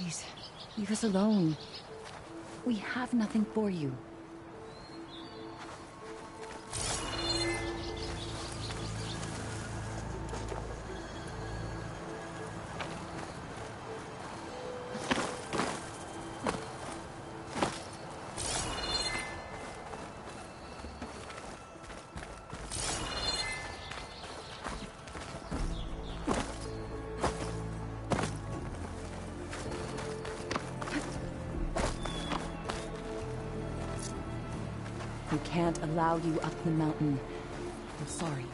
Please, leave us alone. We have nothing for you. We can't allow you up the mountain. I'm sorry.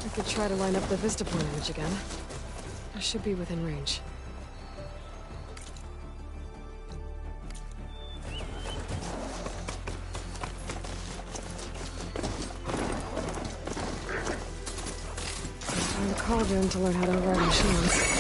I could try to line up the vista point image again. I should be within range. Find the cauldron to learn how to ride machines.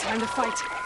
Time to fight.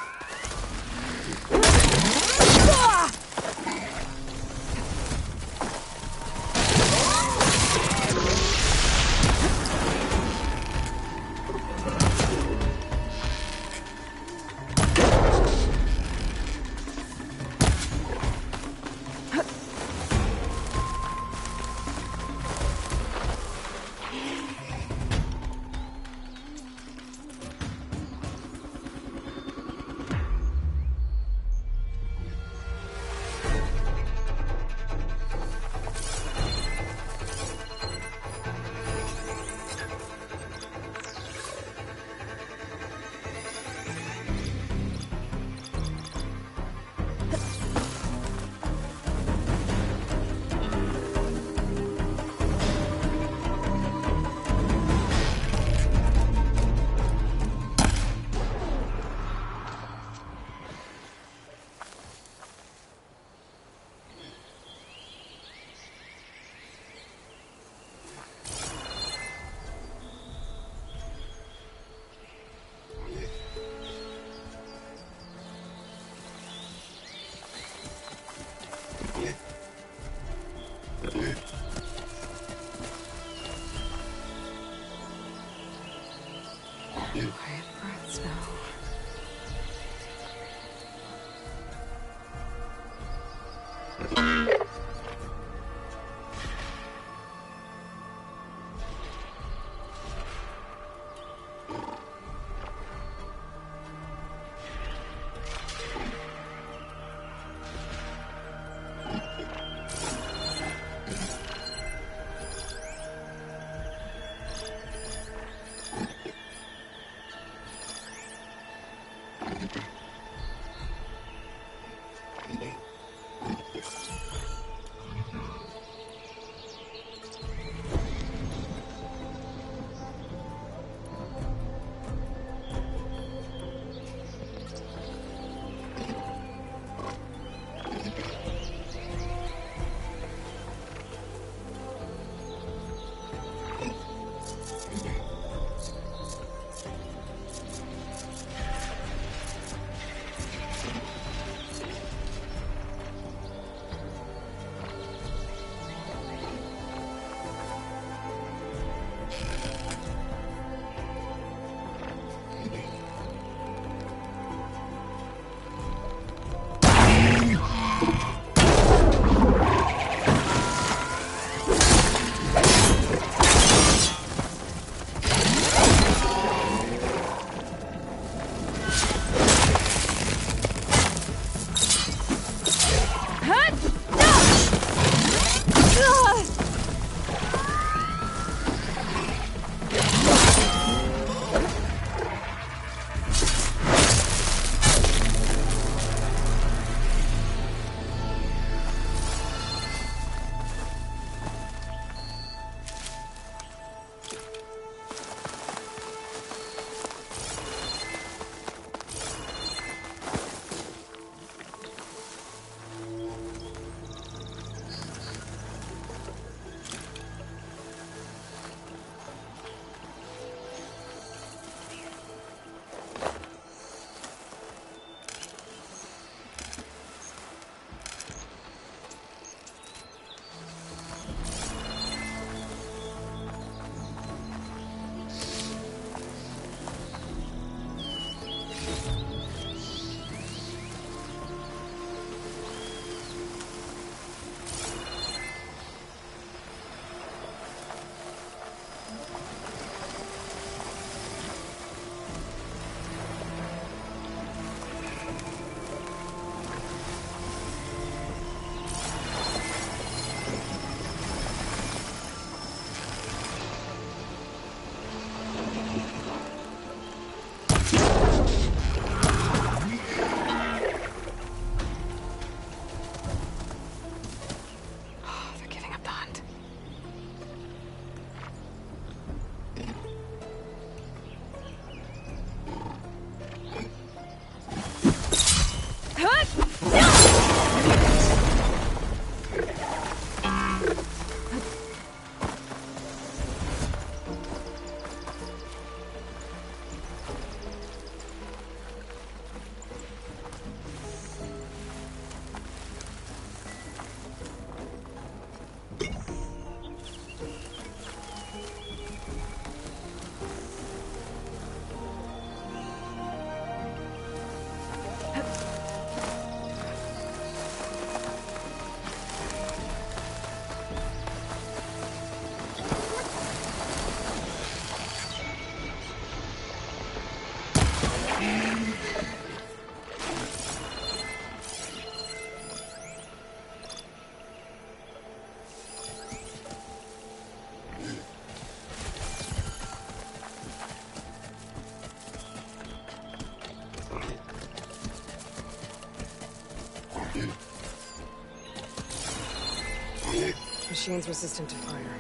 Machine's resistant to fire.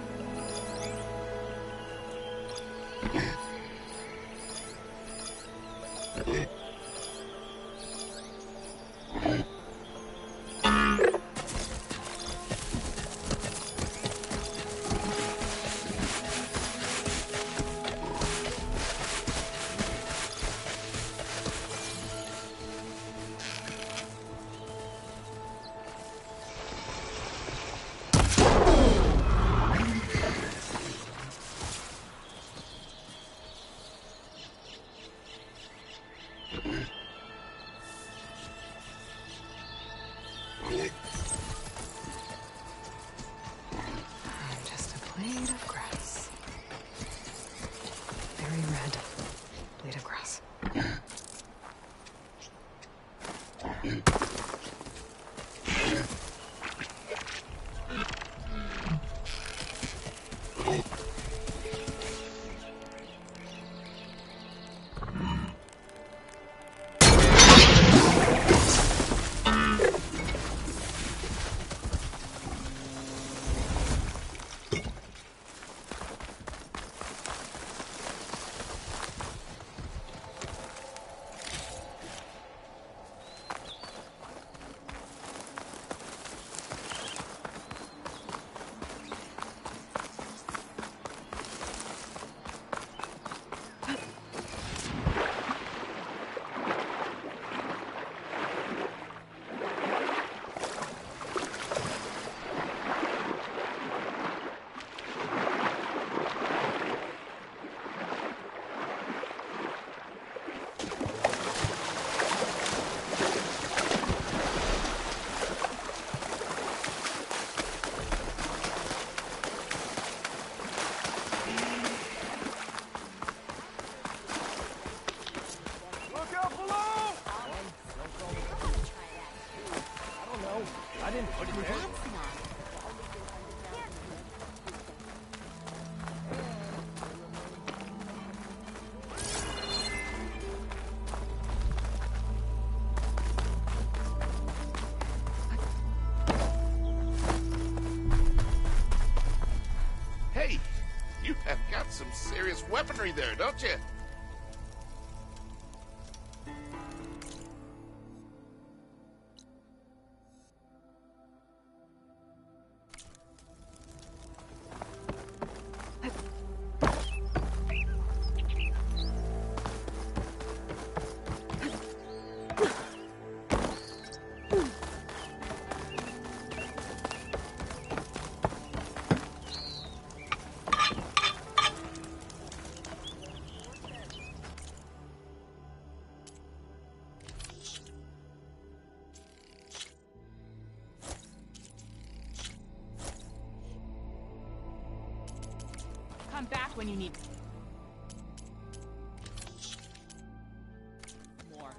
Hey, you have got some serious weaponry there, don't you? Come back when you need more.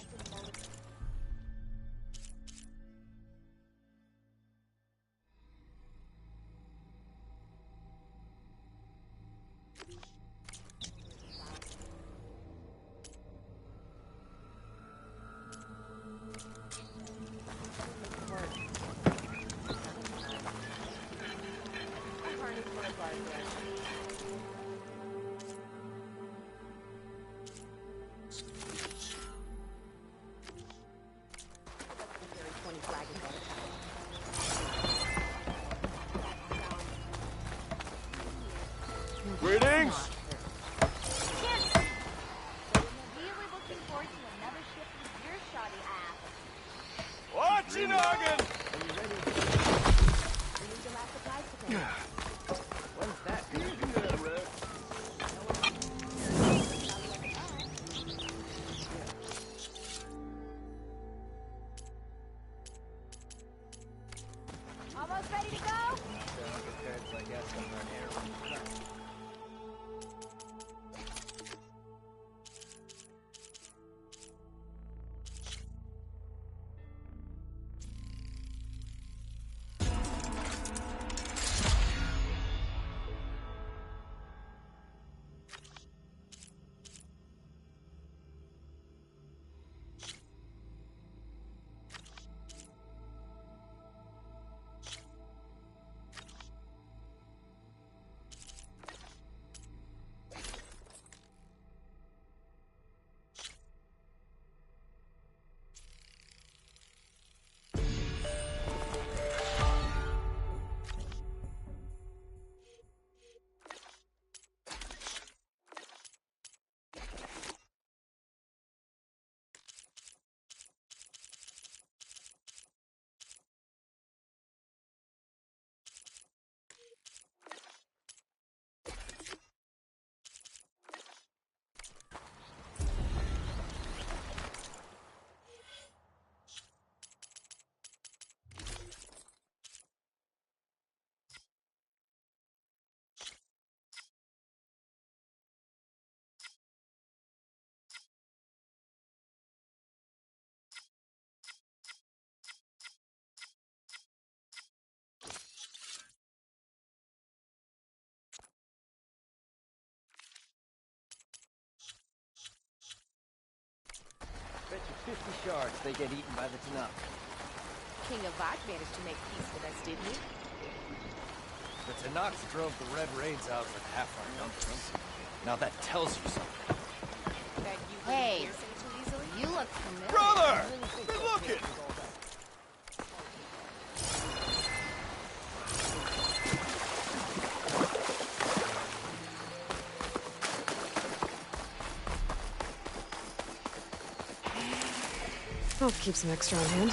Greetings! Watch your noggin! When's that? Almost ready to go? Bet you 50 shards they get eaten by the Tanakh. King of Vat managed to make peace with us, didn't he? The Tanakhs drove the Red Raids out with half our numbers. Now that tells you something. That you Hey, wouldn't pierce it too easily? you look familiar. Brother! Good looking! I'll keep some extra on hand.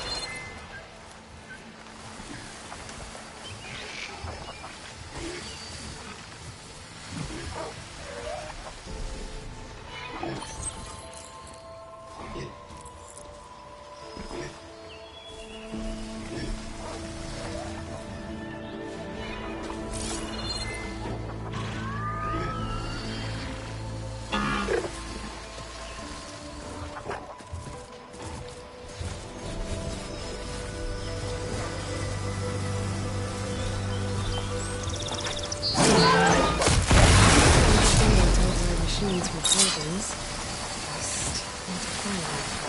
organs. Just need to find them.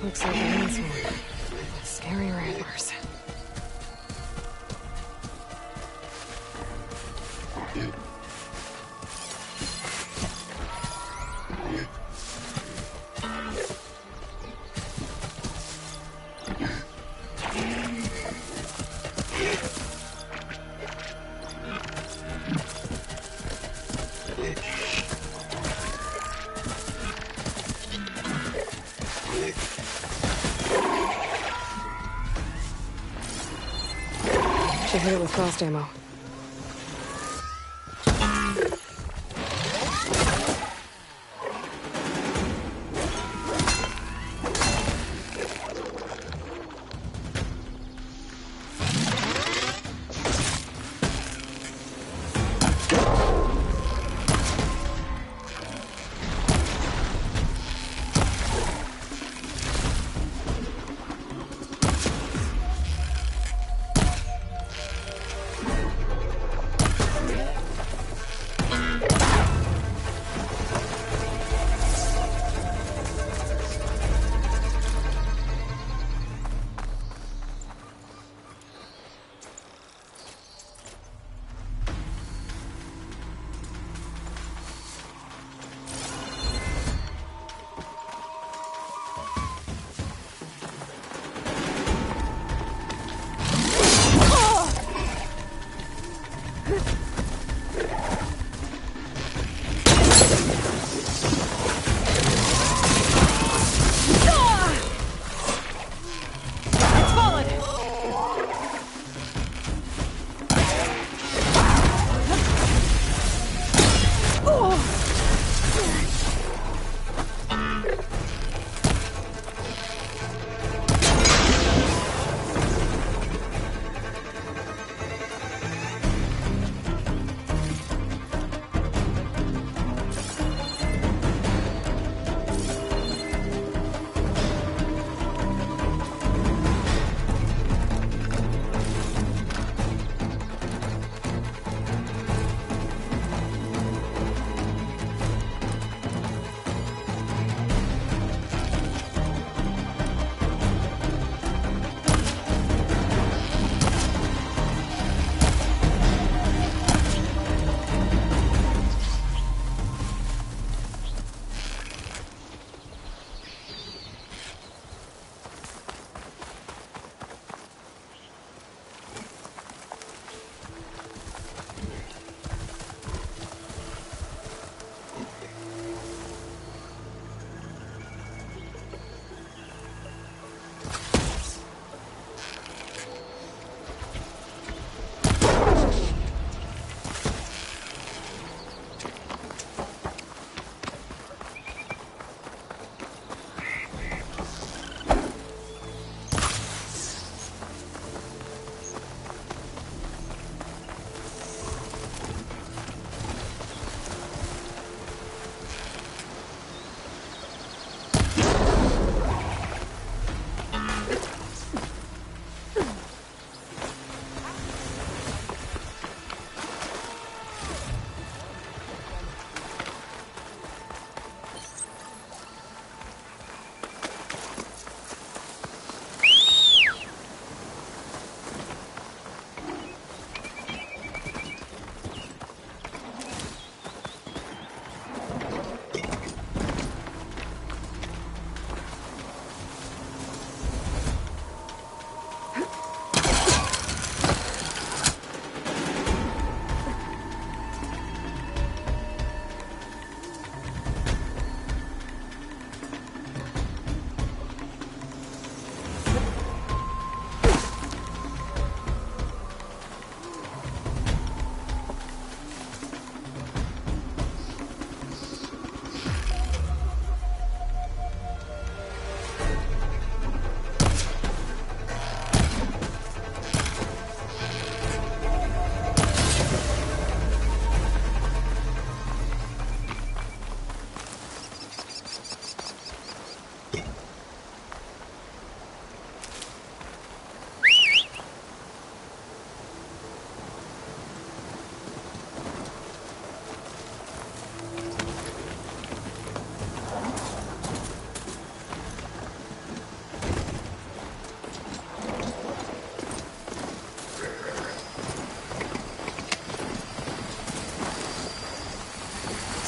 Looks like an asshole. Scary rattlers. Should hit it with frost ammo.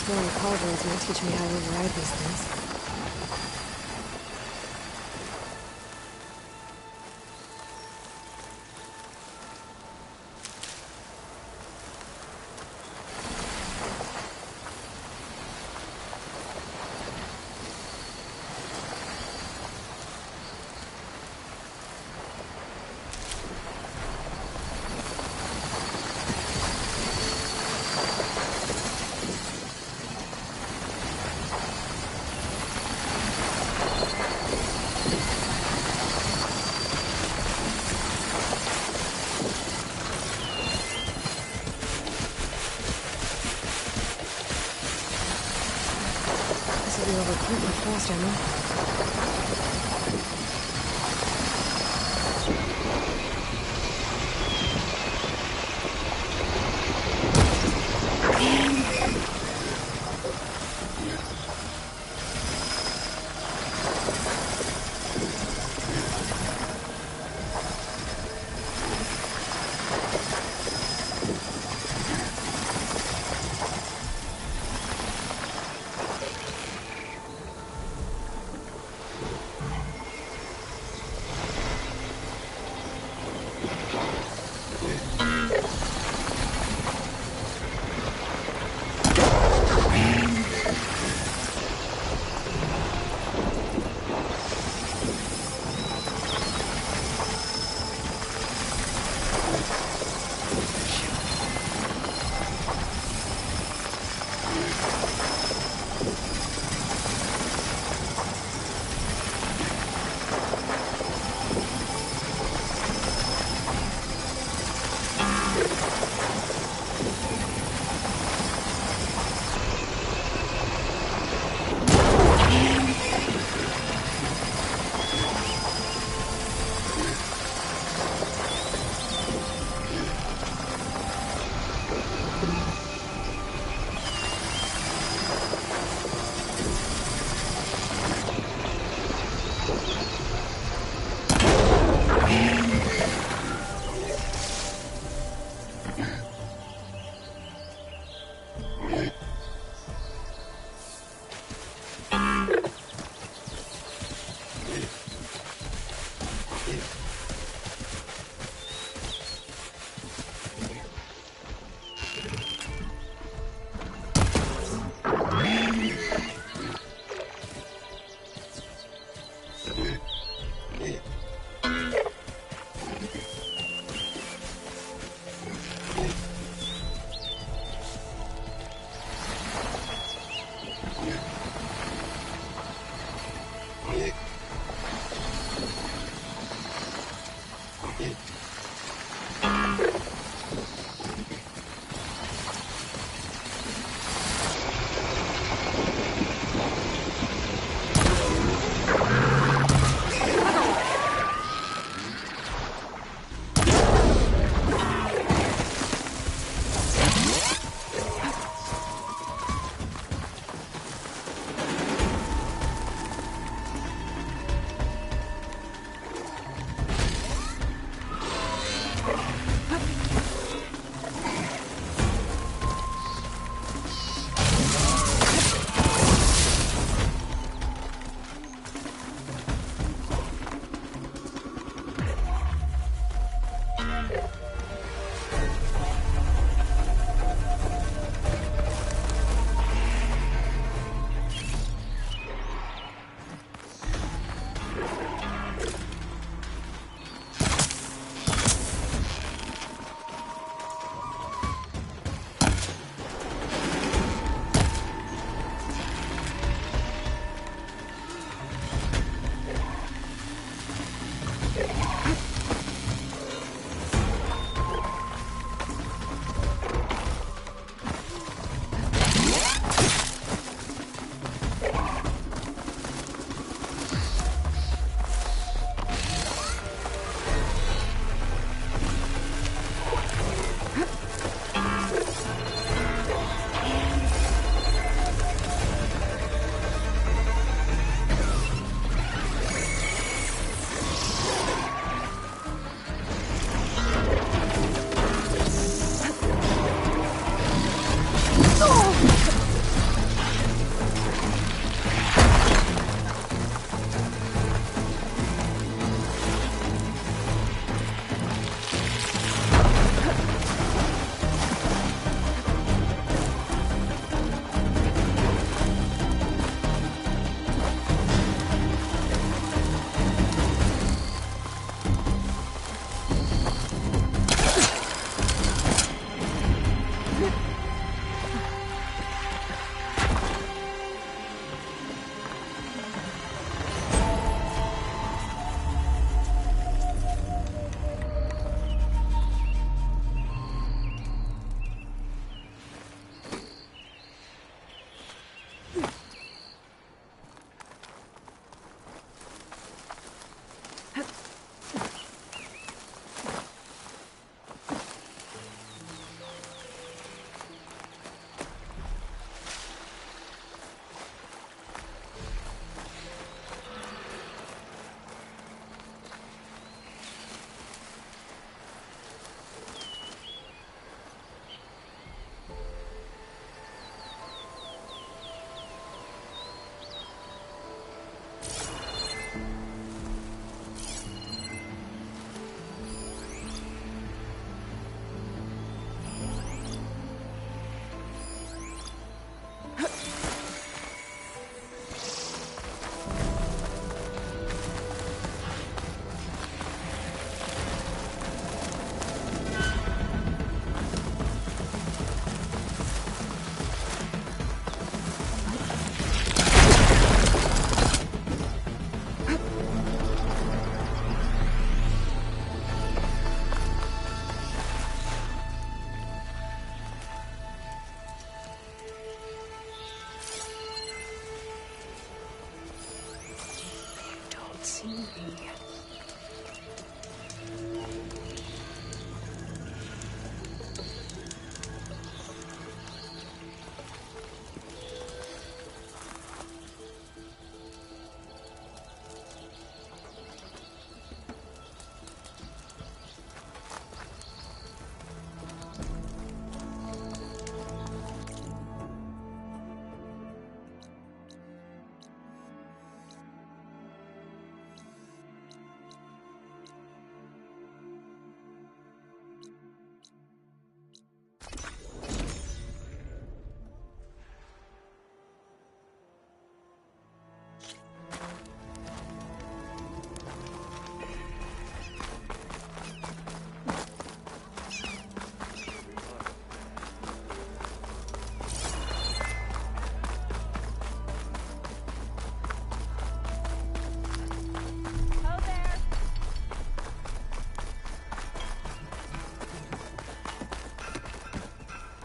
exploring cauldrons might teach me how to override these things. Be over quite much faster, no?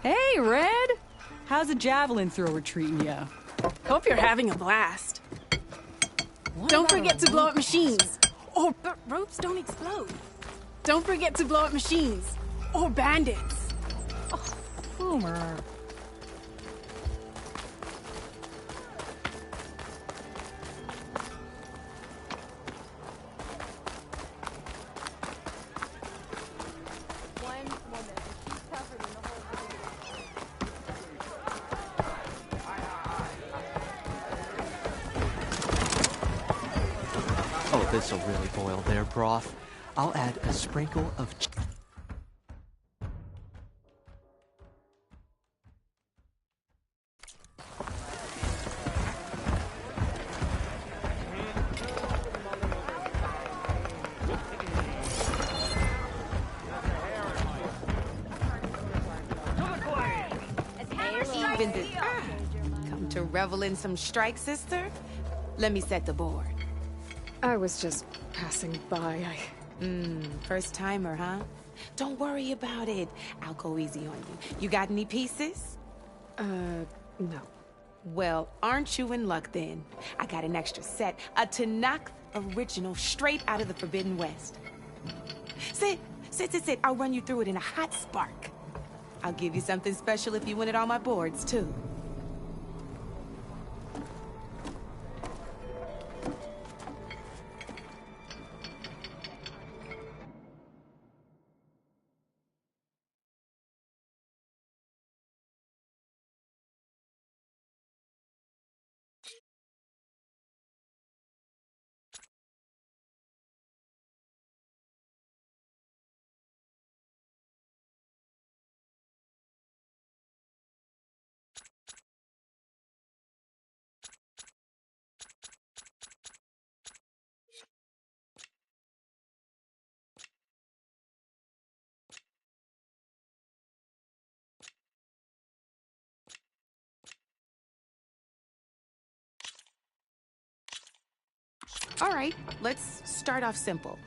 Hey, Red! How's a javelin thrower treating you? Hope you're having a blast. Don't forget to blow up machines, or ropes don't explode. Don't forget to blow up machines, or bandits. Boomer. One woman. She's covered in the whole Oh, this'll really boil their broth. I'll add a sprinkle of Even this. Come to revel in some strike, sister? Let me set the board. I was just passing by. First timer, huh? Don't worry about it. I'll go easy on you. You got any pieces? No. Well, aren't you in luck then? I got an extra set. A Tanakh original straight out of the Forbidden West. Sit. I'll run you through it in a hot spark. I'll give you something special if you win it on my boards, too. All right, let's start off simple.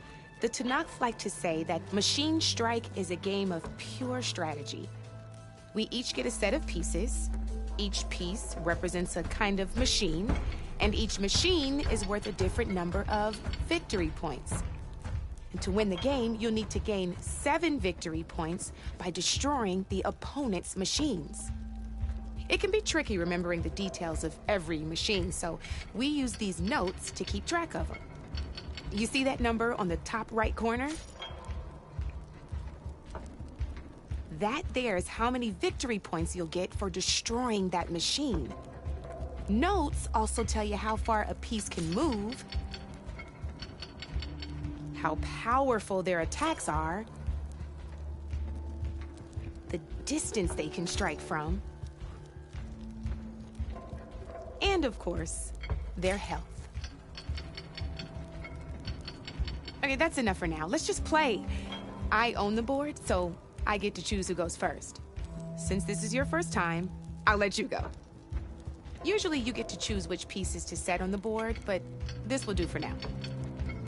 The Tanakh like to say that Machine Strike is a game of pure strategy. We each get a set of pieces. Each piece represents a kind of machine, and each machine is worth a different number of victory points. And to win the game, you'll need to gain 7 victory points by destroying the opponent's machines. It can be tricky remembering the details of every machine, so we use these notes to keep track of them. You see that number on the top right corner? That there is how many victory points you'll get for destroying that machine. Notes also tell you how far a piece can move, how powerful their attacks are, the distance they can strike from, and of course, their health. Okay, that's enough for now. Let's just play. I own the board, so I get to choose who goes first. Since this is your first time, I'll let you go. Usually you get to choose which pieces to set on the board, but this will do for now.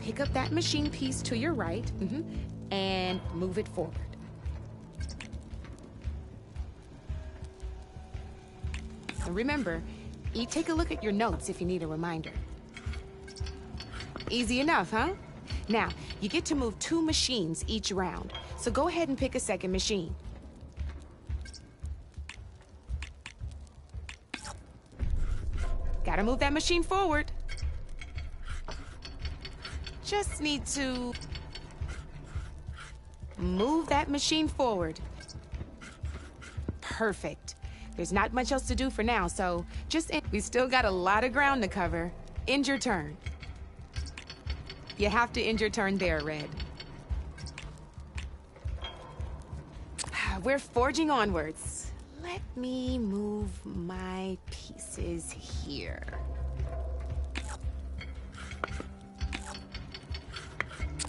Pick up that machine piece to your right, and move it forward. And remember, take a look at your notes if you need a reminder. Easy enough, huh? Now, you get to move 2 machines each round, so go ahead and pick a second machine. Gotta move that machine forward. Just need to move that machine forward. Perfect. There's not much else to do for now, so just end. We still got a lot of ground to cover. End your turn. You have to end your turn there, Red. We're forging onwards. Let me move my pieces here.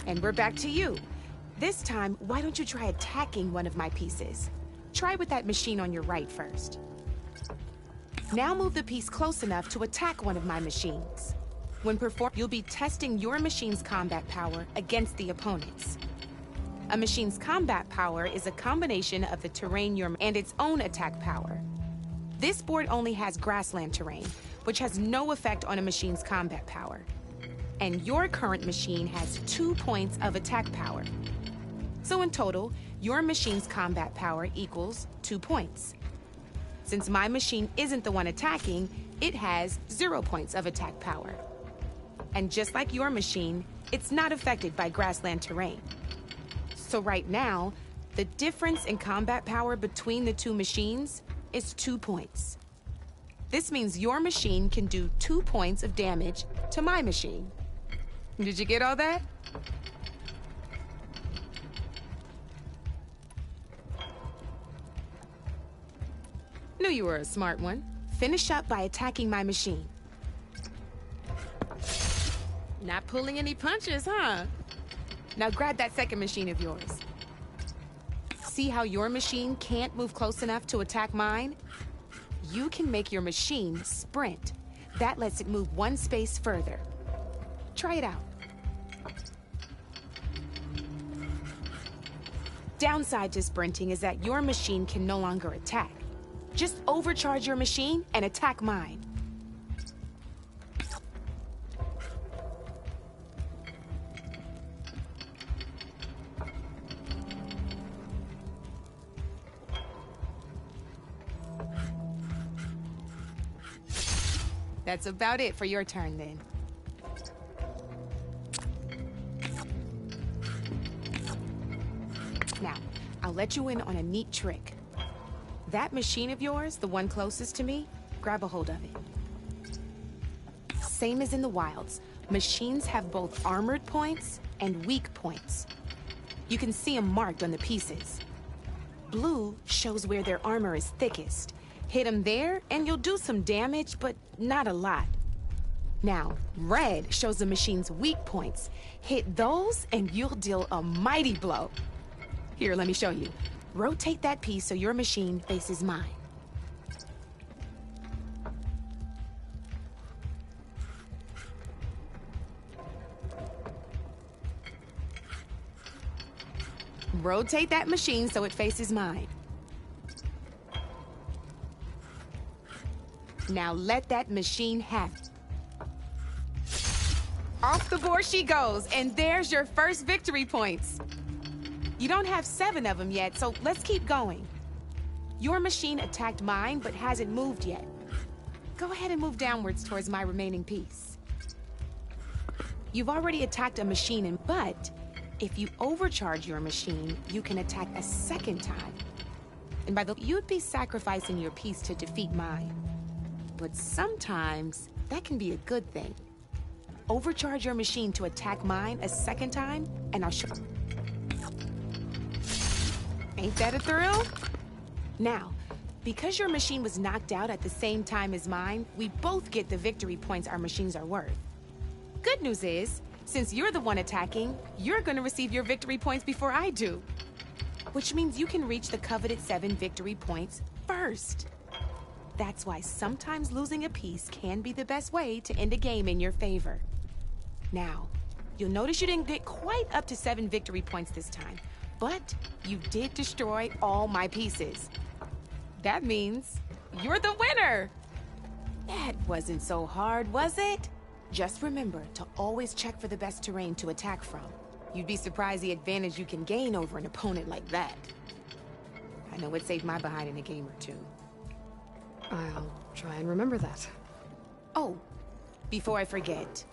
And we're back to you. This time, why don't you try attacking one of my pieces? Try with that machine on your right first. Now move the piece close enough to attack one of my machines. When performed, you'll be testing your machine's combat power against the opponent's. A machine's combat power is a combination of the terrain and its own attack power. This board only has grassland terrain, which has no effect on a machine's combat power. And your current machine has 2 points of attack power. So in total, your machine's combat power equals 2 points. Since my machine isn't the one attacking, it has 0 points of attack power. And just like your machine, it's not affected by grassland terrain. So right now, the difference in combat power between the two machines is 2 points. This means your machine can do 2 points of damage to my machine. Did you get all that? Knew you were a smart one. Finish up by attacking my machine. Not pulling any punches, huh? Now grab that second machine of yours. See how your machine can't move close enough to attack mine? You can make your machine sprint. That lets it move 1 space further. Try it out. Downside to sprinting is that your machine can no longer attack. Just overcharge your machine and attack mine. That's about it for your turn, then. Now, I'll let you in on a neat trick. That machine of yours, the one closest to me, grab a hold of it. Same as in the wilds, machines have both armored points and weak points. You can see them marked on the pieces. Blue shows where their armor is thickest. Hit them there, and you'll do some damage, but not a lot. Now, red shows the machine's weak points. Hit those, and you'll deal a mighty blow. Here, let me show you. Rotate that piece so your machine faces mine. Rotate that machine so it faces mine. Now let that machine have it. Off the board she goes, and there's your first victory points. You don't have 7 of them yet, so let's keep going. Your machine attacked mine, but hasn't moved yet. Go ahead and move downwards towards my remaining piece. You've already attacked a machine, but if you overcharge your machine, you can attack a second time. And by the way, you'd be sacrificing your piece to defeat mine. But sometimes, that can be a good thing. Overcharge your machine to attack mine a second time, and I'll show you. Ain't that a thrill? Now, because your machine was knocked out at the same time as mine, we both get the victory points our machines are worth. Good news is, since you're the one attacking, you're gonna receive your victory points before I do. Which means you can reach the coveted 7 victory points first. That's why sometimes losing a piece can be the best way to end a game in your favor. Now, you'll notice you didn't get quite up to 7 victory points this time, but you did destroy all my pieces. That means you're the winner! That wasn't so hard, was it? Just remember to always check for the best terrain to attack from. You'd be surprised the advantage you can gain over an opponent like that. I know it saved my behind in a game or two. I'll try and remember that. Oh, before I forget,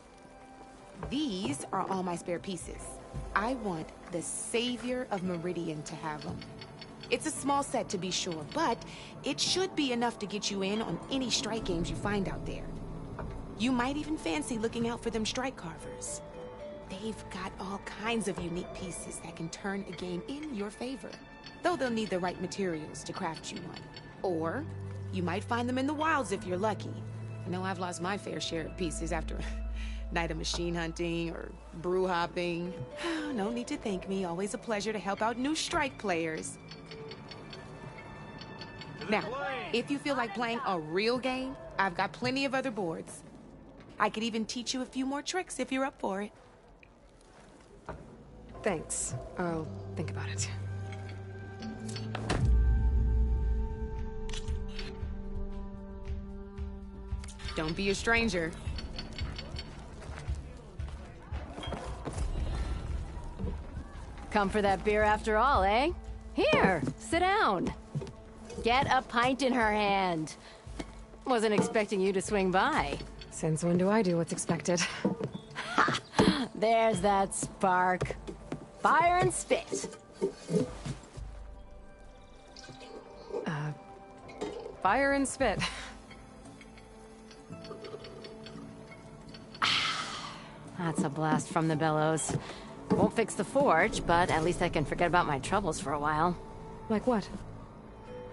these are all my spare pieces. I want the Savior of Meridian to have them. It's a small set to be sure, but it should be enough to get you in on any strike games you find out there. You might even fancy looking out for them strike carvers. They've got all kinds of unique pieces that can turn a game in your favor, though they'll need the right materials to craft you one. Or you might find them in the wilds if you're lucky. I know I've lost my fair share of pieces after a night of machine hunting or brew hopping. No need to thank me. Always a pleasure to help out new strike players. Now, if you feel like playing a real game, I've got plenty of other boards. I could even teach you a few more tricks if you're up for it. Thanks. I'll think about it. Don't be a stranger. Come for that beer after all, eh? Here, sit down. Get a pint in her hand. Wasn't expecting you to swing by. Since when do I do what's expected? There's that spark. Fire and spit. Fire and spit. That's a blast from the bellows. Won't fix the forge, but at least I can forget about my troubles for a while. Like what?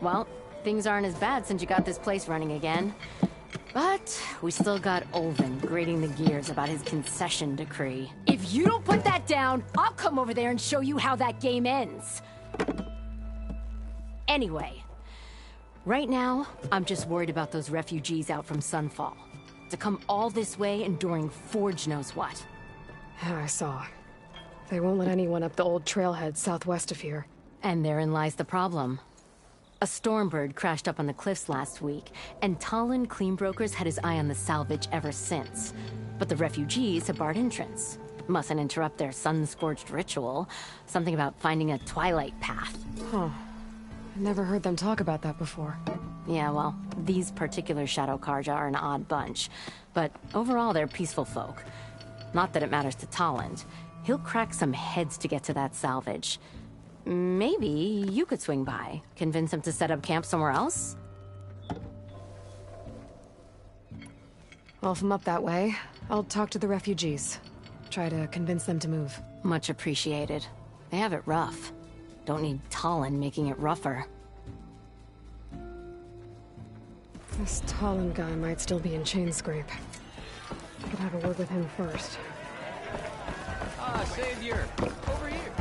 Well, things aren't as bad since you got this place running again. But we still got Olvin grating the gears about his concession decree. If you don't put that down, I'll come over there and show you how that game ends. Anyway, right now, I'm just worried about those refugees out from Sunfall. To come all this way enduring Forge knows what. Yeah, I saw. They won't let anyone up the old trailhead southwest of here. And therein lies the problem. A Stormbird crashed up on the cliffs last week, and Talon Cleanbrokers had his eye on the salvage ever since. But the refugees have barred entrance. Mustn't interrupt their sun-scorched ritual. Something about finding a twilight path. Huh. I never heard them talk about that before. Yeah, well, these particular Shadow Karja are an odd bunch. But overall, they're peaceful folk. Not that it matters to Talon. He'll crack some heads to get to that salvage. Maybe you could swing by, convince him to set up camp somewhere else? Well, if I'm up that way, I'll talk to the refugees. Try to convince them to move. Much appreciated. They have it rough. Don't need Talon making it rougher. This Talon guy might still be in Chainscrape. I could have a word with him first. Ah, Savior! Over here!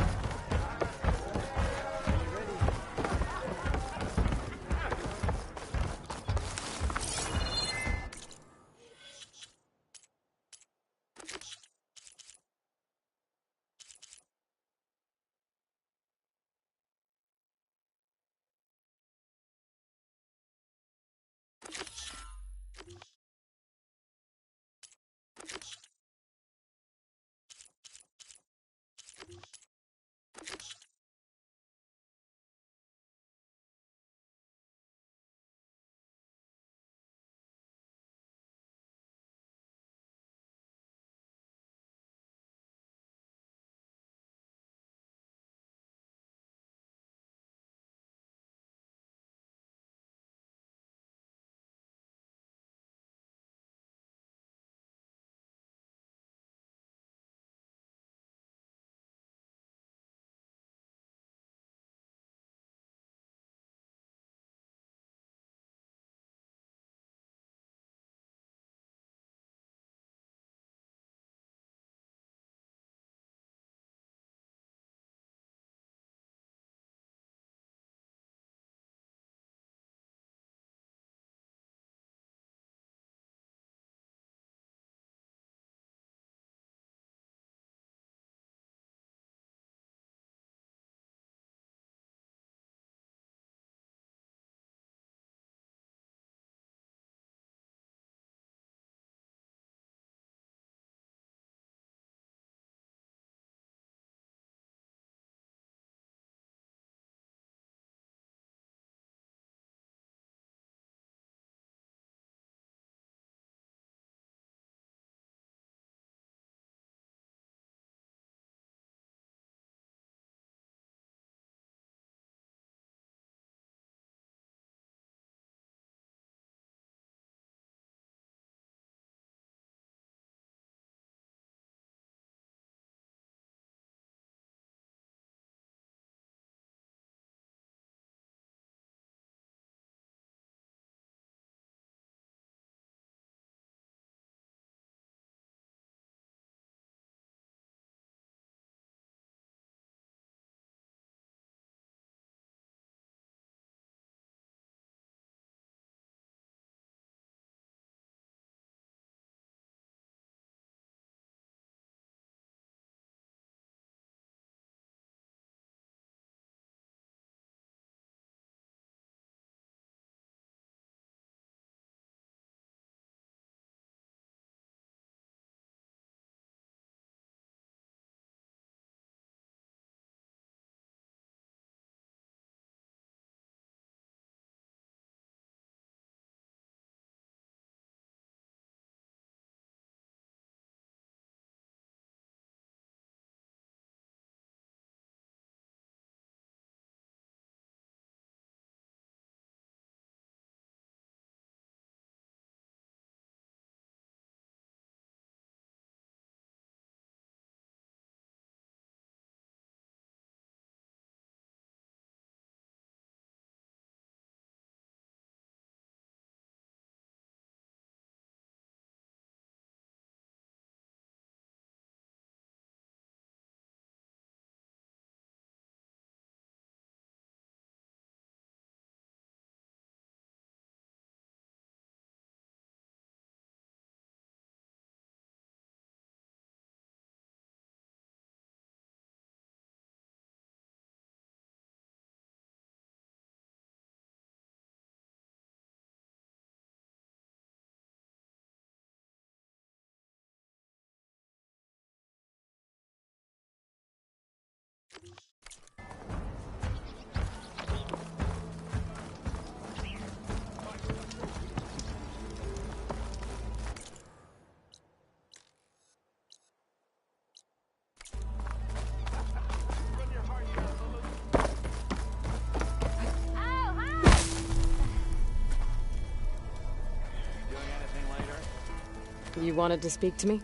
You wanted to speak to me?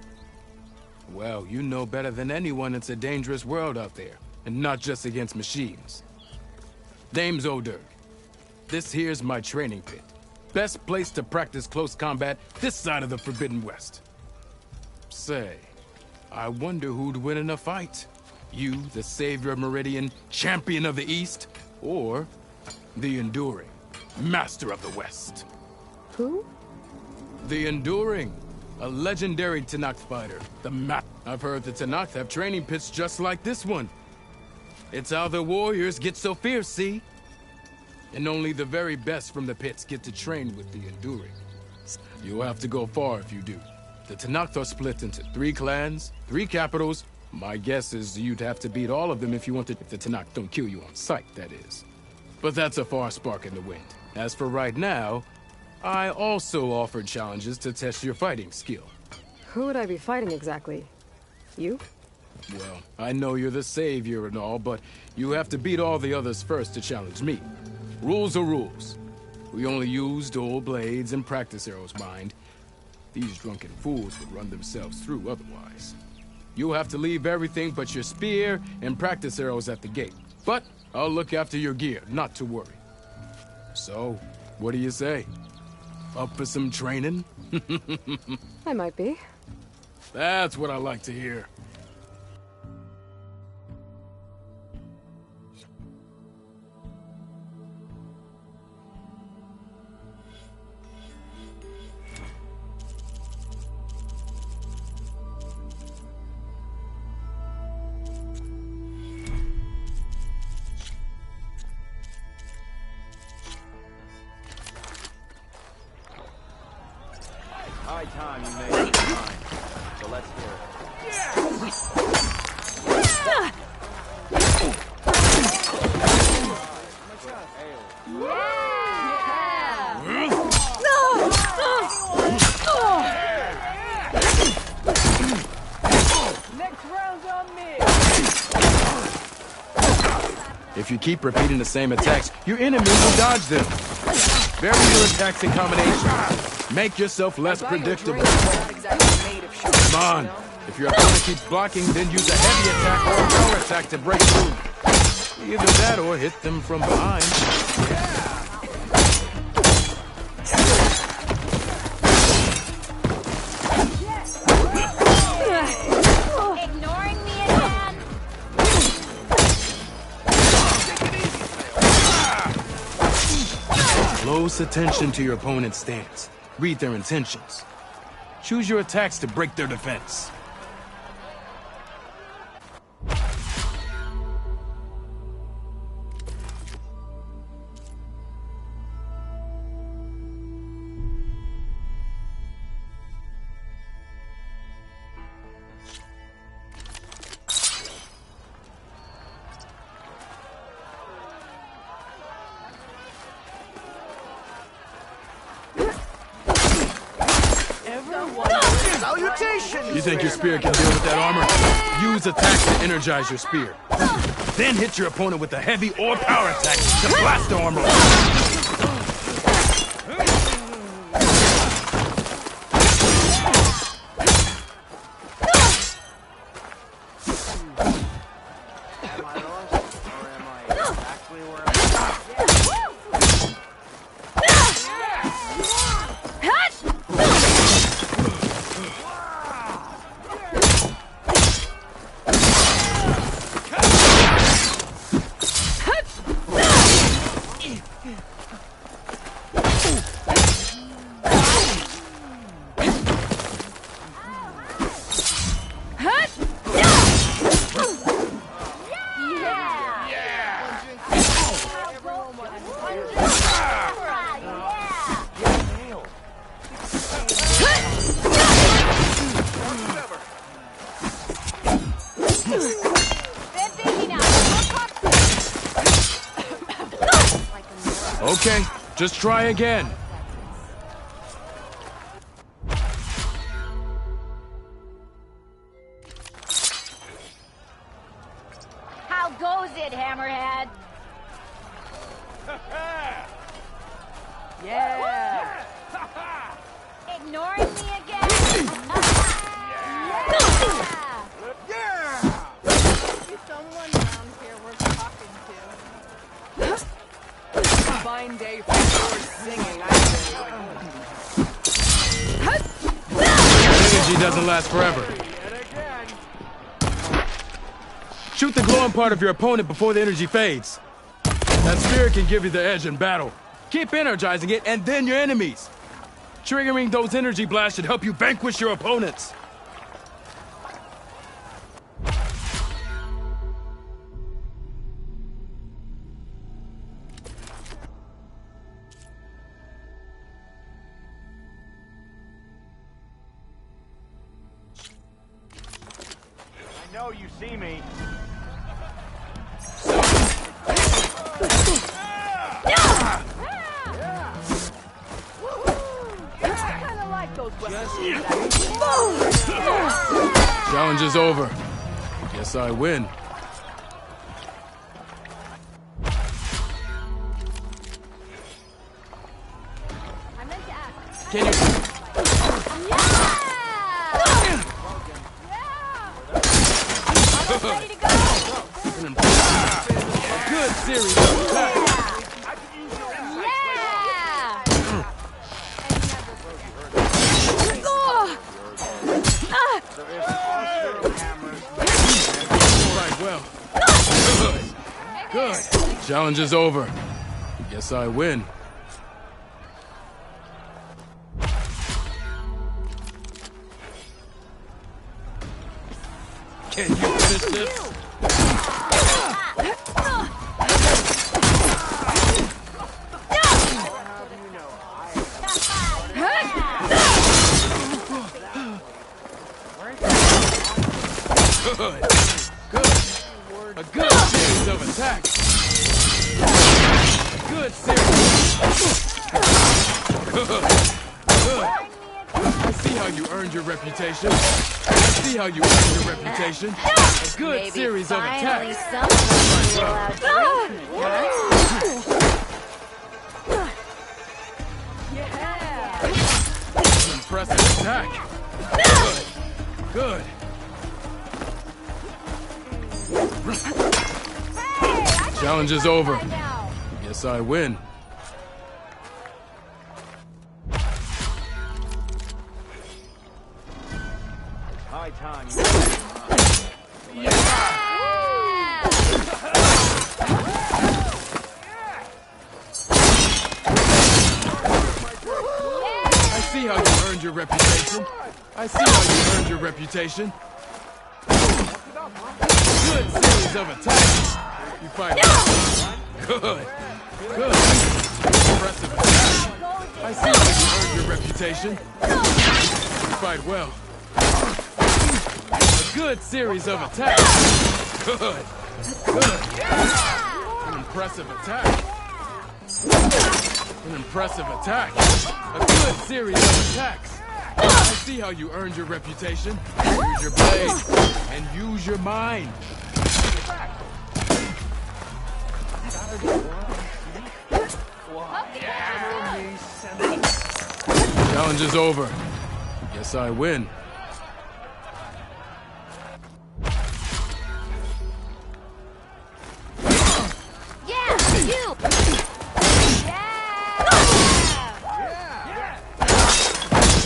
Well, you know better than anyone it's a dangerous world out there, and not just against machines. Name's O'Dirk. This here's my training pit. Best place to practice close combat this side of the Forbidden West. Say, I wonder who'd win in a fight. You, the savior of Meridian, champion of the East, or the Enduring, master of the West. Who? The Enduring. A legendary Tenakth fighter. I've heard the Tenakth have training pits just like this one. It's how the warriors get so fierce, see? And only the very best from the pits get to train with the Enduring. You'll have to go far if you do. The Tenakth are split into 3 clans, 3 capitals. My guess is you'd have to beat all of them if you wanted, if the Tenakth don't kill you on sight, that is. But that's a far spark in the wind. As for right now, I also offered challenges to test your fighting skill. Who would I be fighting exactly? You? Well, I know you're the savior and all, but you have to beat all the others first to challenge me. Rules are rules. We only use dual blades and practice arrows, mind. These drunken fools would run themselves through otherwise. You'll have to leave everything but your spear and practice arrows at the gate. But I'll look after your gear, not to worry. So, what do you say? Up for some training? I might be. That's what I like to hear. High time you made it mine. So let's hear it. Next round's on me. If you keep repeating the same attacks, your enemies will dodge them. Vary your attacks and combinations. Make yourself less predictable. Come on. If your opponent keeps blocking, then use a heavy attack or a power attack to break through. Either that or hit them from behind. Ignoring me again. Close attention to your opponent's stance. Read their intentions. Choose your attacks to break their defense. You think your spear can deal with that armor? Use attacks to energize your spear. Then hit your opponent with a heavy or power attack to blast the armor. Am I lost? Or am I exactly where I'm Just try again. How goes it, Hammerhead? Yeah! Ignoring me again? Yeah! Someone around here worth talking to. Fine day for your singing, I say. Energy doesn't last forever. Shoot the glowing part of your opponent before the energy fades. That spirit can give you the edge in battle. Keep energizing it, and then your enemies. Triggering those energy blasts should help you vanquish your opponents. I know you see me. Challenge is over. Guess I win. Can you... Ready to go! Good series of attacks. Right, well. Good. Challenge is over. Guess I win. Can you finish this? Good. Good. A good series of attacks. Good series. Good. Good. I see how you earned your reputation. I see how you earned your reputation. A good series of attacks. Impressive attack. Good. Good. Challenge is over. Guess I win. High time. I see how you earned your reputation. I see how you earned your reputation. Good series of attacks. You fight well. Good. Good. Impressive attack. I see how you earned your reputation. You fight well. A good series of attacks. Good. Good. An impressive attack. An impressive attack. A good series of attacks. I see how you earned your reputation. Use your blade and use your mind. Challenge is over. Guess I win. Yeah, you!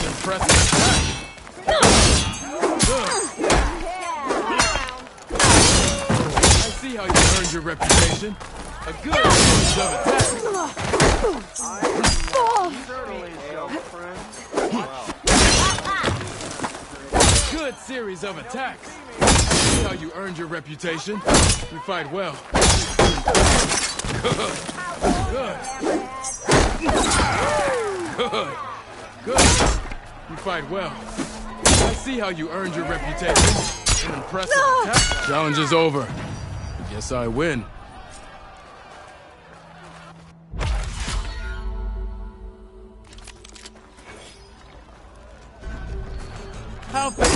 Impressive attack. Good. I see how you earned your reputation. A good series of attacks. Good series of attacks. I see how you earned your reputation. You fight well. Good. Good. Good. Good. You fight well. I see how you earned your reputation. An impressive attack. Challenge is over. Guess I win. How fast?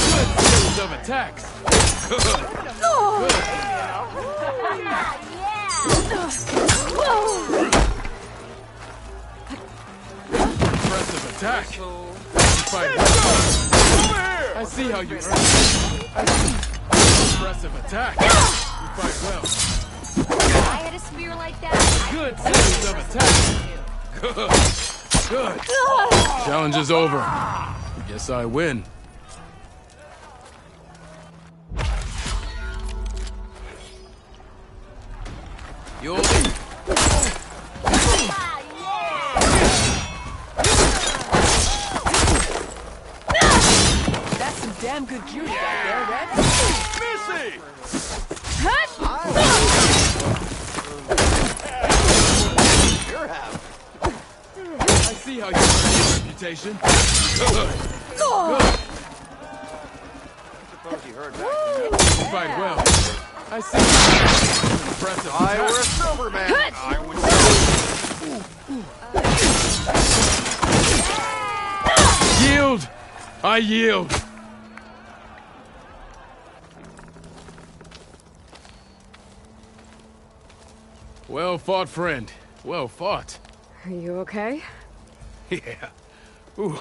Good series of attacks. Impressive attack. You fight well. I see how you earn it. I see. Impressive attack. You fight well. I had a spear like that. Good series of attacks. Good. Challenge is over. Guess I win. You'll... That's some damn good juice back there, Red. Missy! You're having. I see how you earn your reputation. Good. Good. Suppose you heard that. You fight well. I see. Impressive. I were a attack. silver man. I would Yield. I yield. Well fought, friend. Well fought. Are you okay? Yeah. Ooh.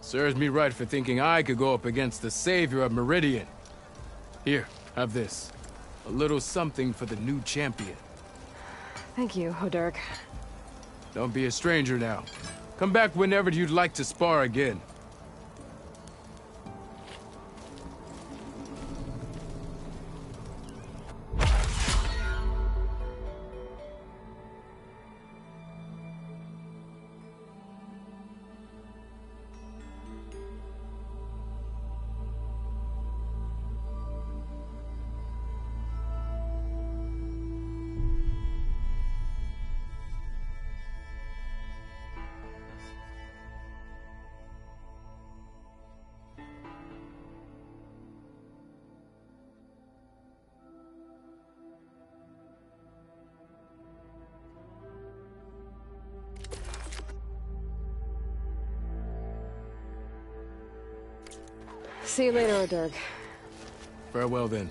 Serves me right for thinking I could go up against the savior of Meridian. Here, have this. A little something for the new champion. Thank you, Hodurk. Don't be a stranger now. Come back whenever you'd like to spar again. See you later, Hodurk. Farewell then.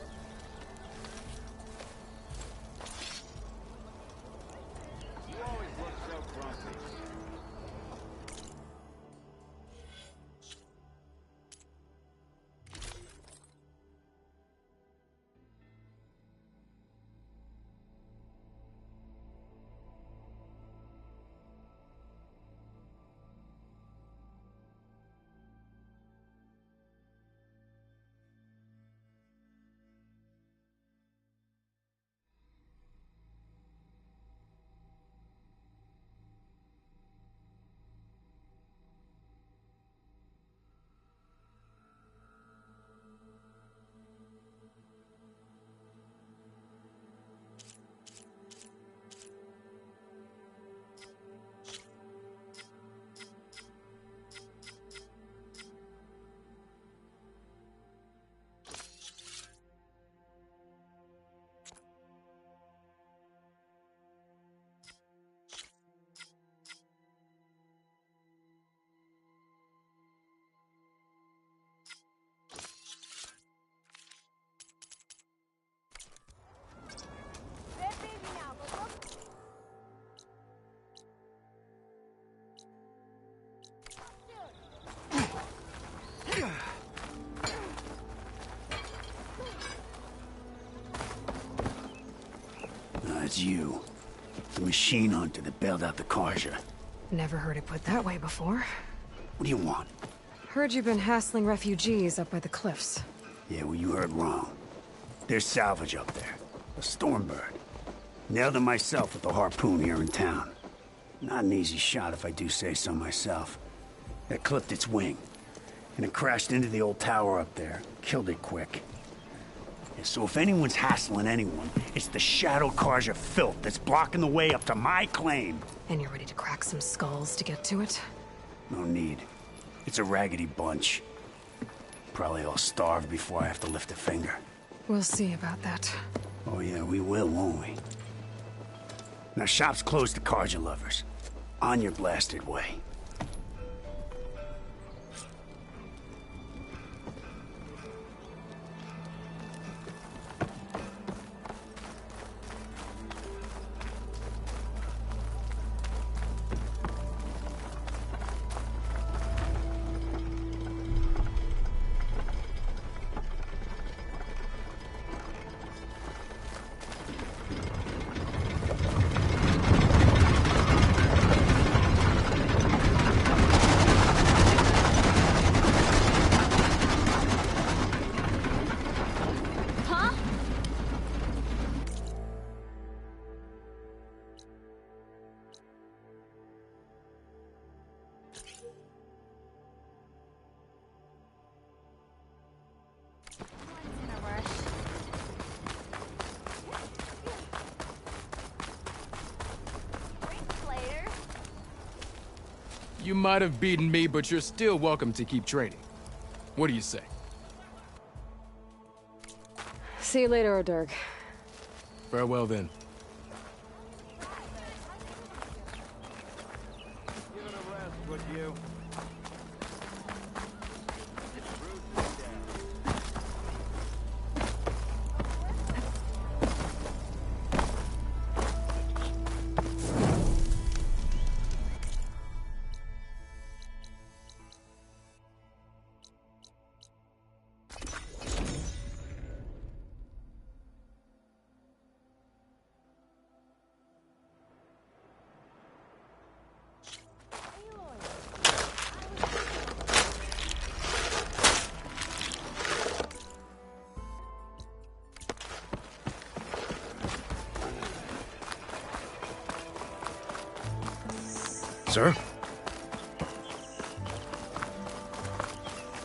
It's you. The machine hunter that bailed out the Carja. Never heard it put that way before. What do you want? Heard you've been hassling refugees up by the cliffs. Yeah, well, you heard wrong. There's salvage up there. A Stormbird. Nailed him myself with the harpoon here in town. Not an easy shot if I do say so myself. It clipped its wing. And it crashed into the old tower up there. Killed it quick. Yeah, so if anyone's hassling anyone, it's the Shadow Carja filth that's blocking the way up to my claim. And you're ready to crack some skulls to get to it? No need. It's a raggedy bunch. Probably all starved before I have to lift a finger. We'll see about that. Oh yeah, we will, won't we? Now, shop's closed to Carja lovers. On your blasted way. You might have beaten me, but you're still welcome to keep training. What do you say? See you later, O'Dirk. Farewell, then. Give it a rest, would you? Sir?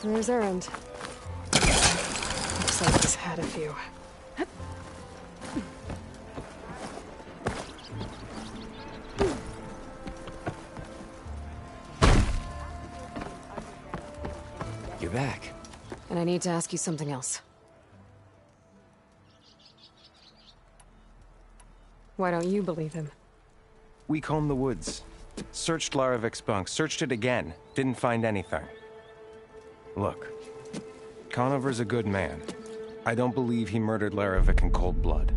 Where's Erend? Looks like he's had a few. You're back. And I need to ask you something else. Why don't you believe him? We combed the woods. Searched Larovik's bunk, searched it again, didn't find anything. Look, Conover's a good man. I don't believe he murdered Larovik in cold blood.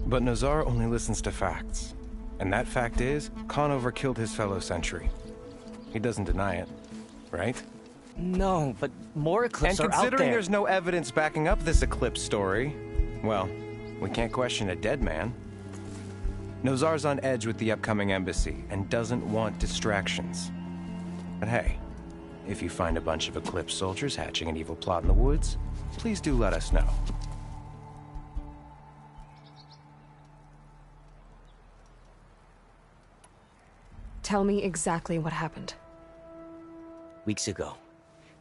But Nazar only listens to facts. And that fact is, Conover killed his fellow sentry. He doesn't deny it, right? No, but more Eclipse are out there. And considering there's no evidence backing up this Eclipse story, well, we can't question a dead man. Nozar's on edge with the upcoming embassy and doesn't want distractions. But hey, if you find a bunch of Eclipse soldiers hatching an evil plot in the woods, please do let us know. Tell me exactly what happened. Weeks ago,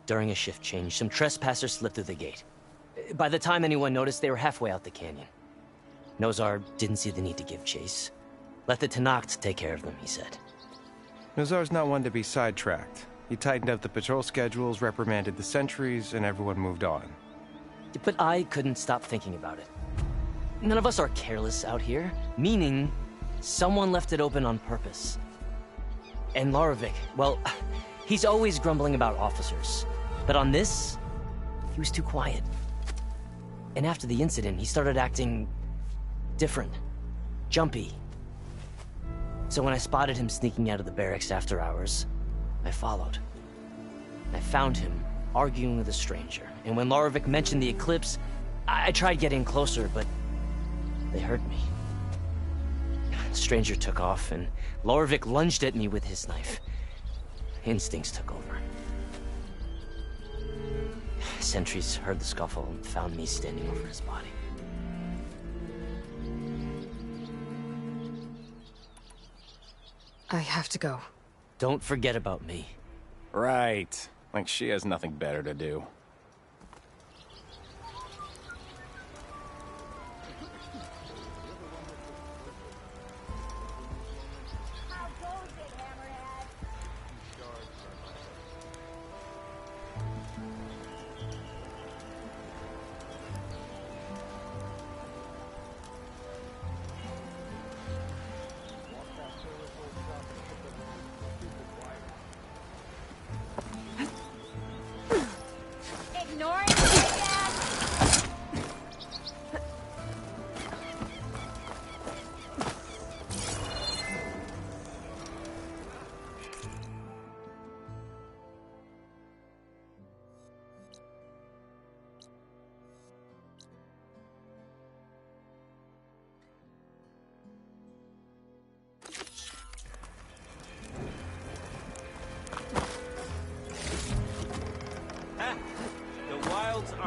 during a shift change, some trespassers slipped through the gate. By the time anyone noticed, they were halfway out the canyon. Nozar didn't see the need to give chase. Let the Tenakth take care of them, he said. Nozar's not one to be sidetracked. He tightened up the patrol schedules, reprimanded the sentries, and everyone moved on. But I couldn't stop thinking about it. None of us are careless out here, meaning someone left it open on purpose. And Larovik, well, he's always grumbling about officers. But on this, he was too quiet. And after the incident, he started acting different, jumpy. So when I spotted him sneaking out of the barracks after hours, I followed. I found him arguing with a stranger, and when Larovik mentioned the Eclipse, I tried getting closer, but they heard me. The stranger took off, and Larovik lunged at me with his knife. Instincts took over. Sentries heard the scuffle and found me standing over his body. I have to go. Don't forget about me. Right. Like she has nothing better to do.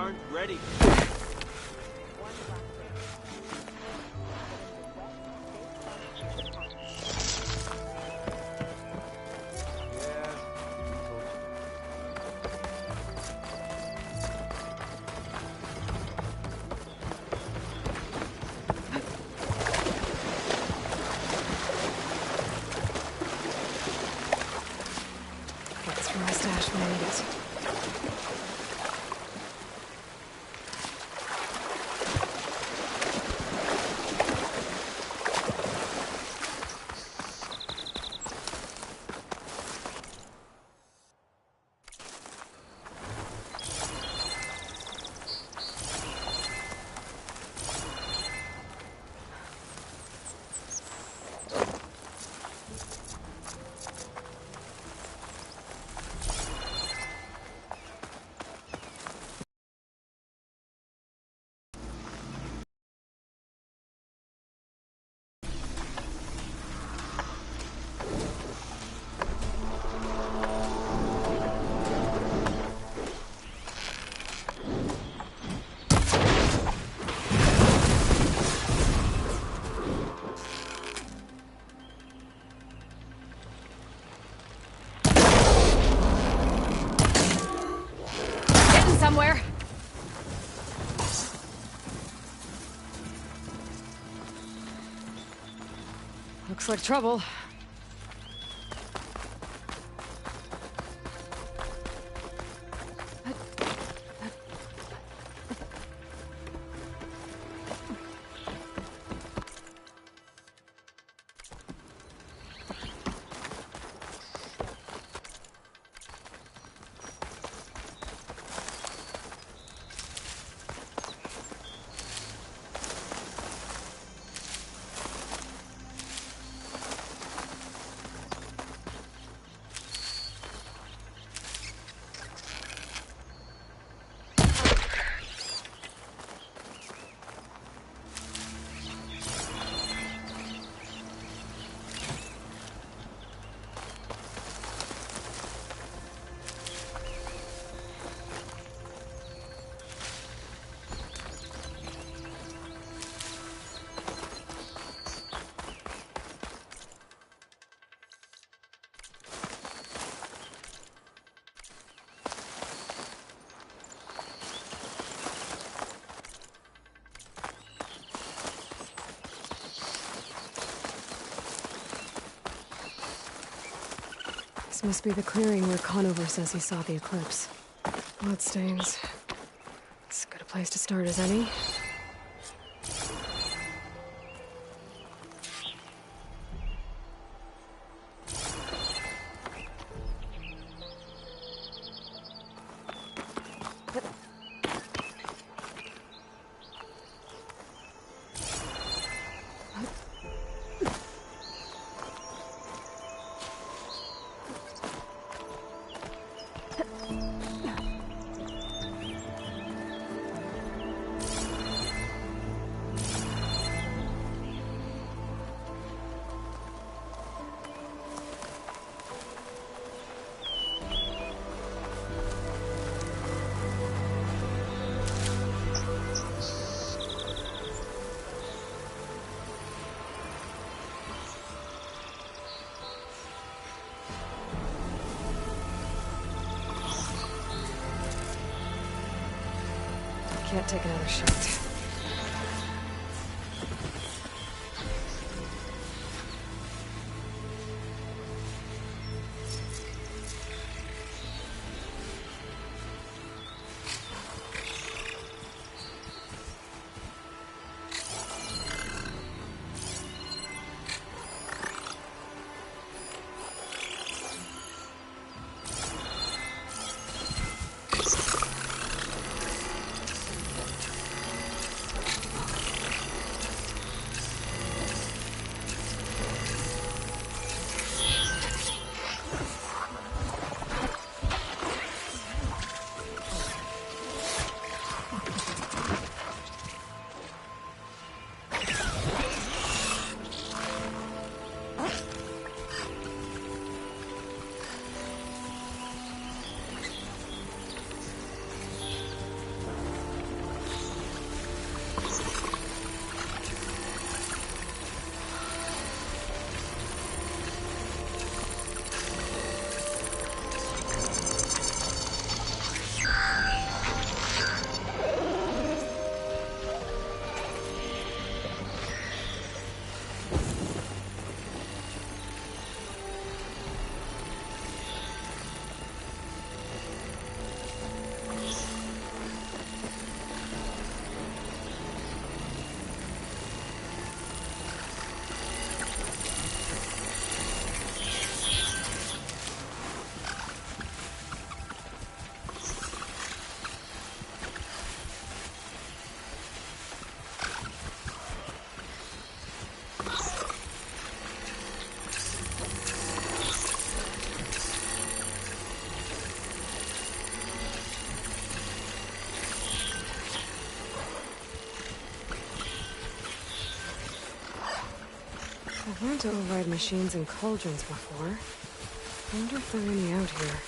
Arn, ready. That's from my stash when I need it. Somewhere. Looks like trouble. This must be the clearing where Conover says he saw the eclipse. Bloodstains. It's as good a place to start as any. Can't take another shot. I've learned to override machines and cauldrons before. I wonder if there are any out here.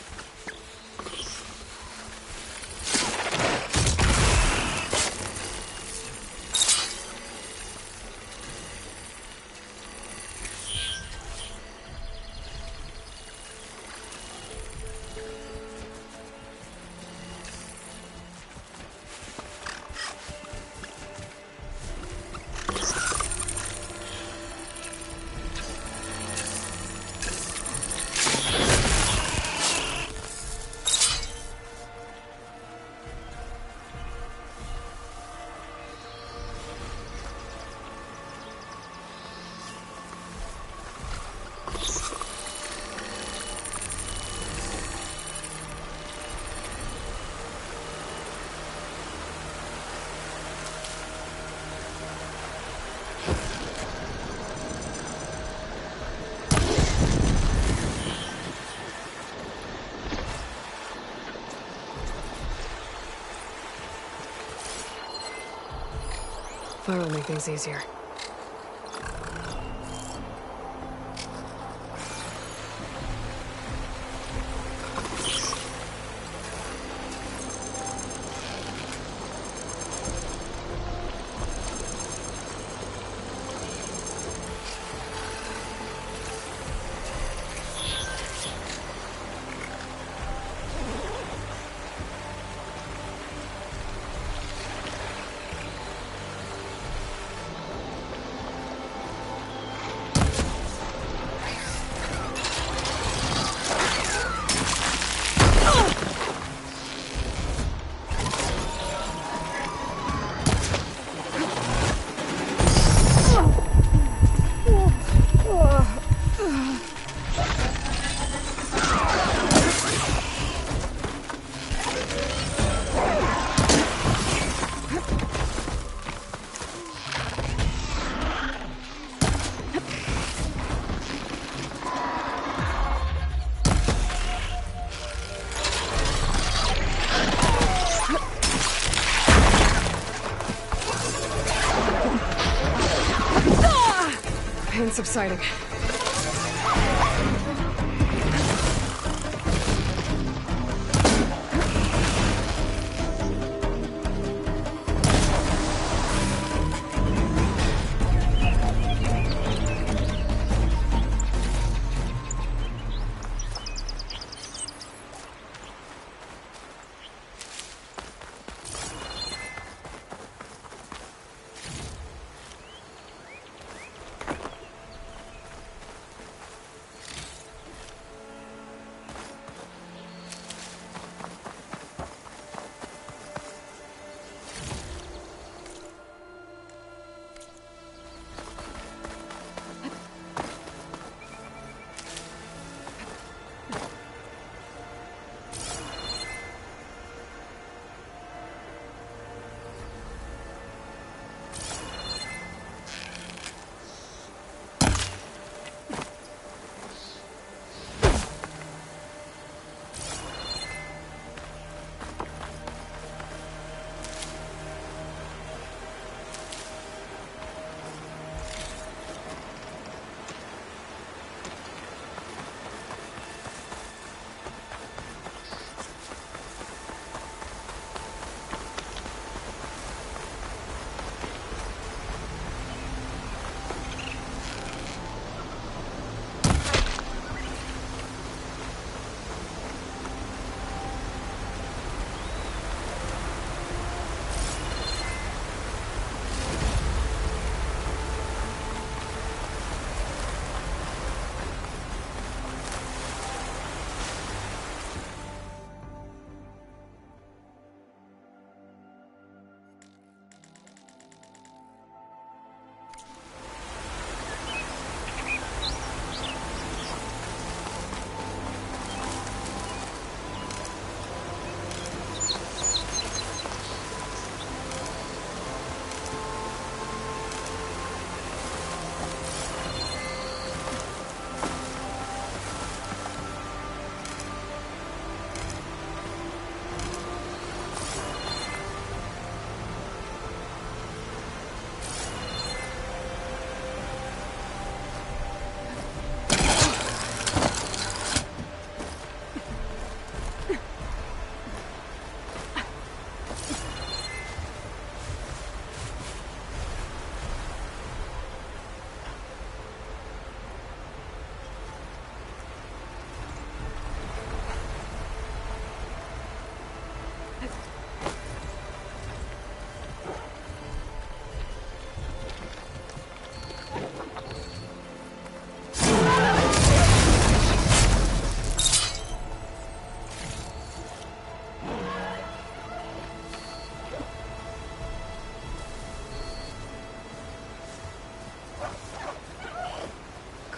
Fire will make things easier. Pain subsiding.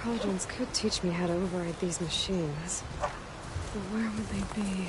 cauldrons could teach me how to override these machines. But where would they be?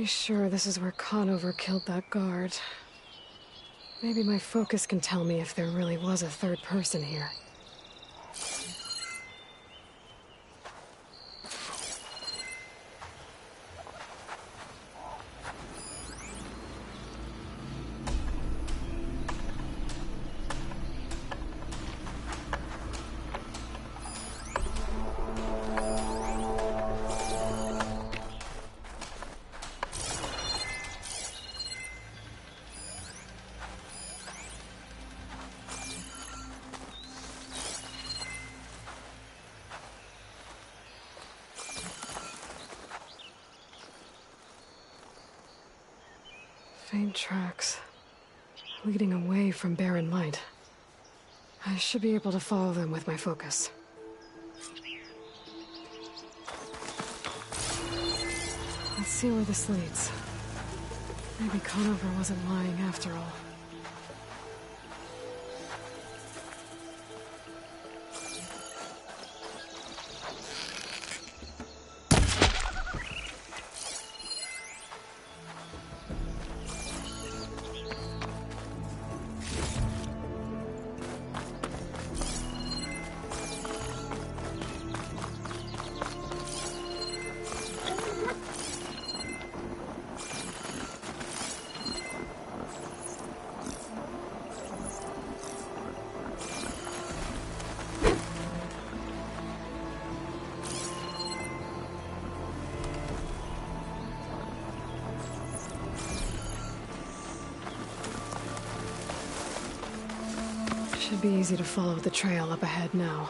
Pretty sure this is where Conover killed that guard. Maybe my focus can tell me if there really was a third person here. Faint tracks, leading away from Barren Light. I should be able to follow them with my focus. Let's see where this leads. Maybe Conover wasn't lying after all. Should be easy to follow the trail up ahead now.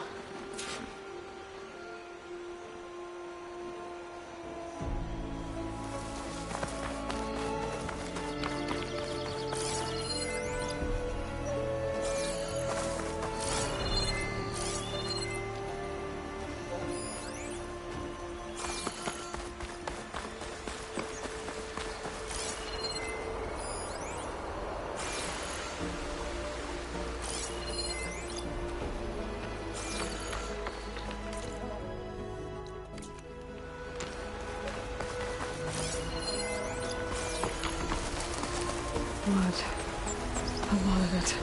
Blood. A lot of it.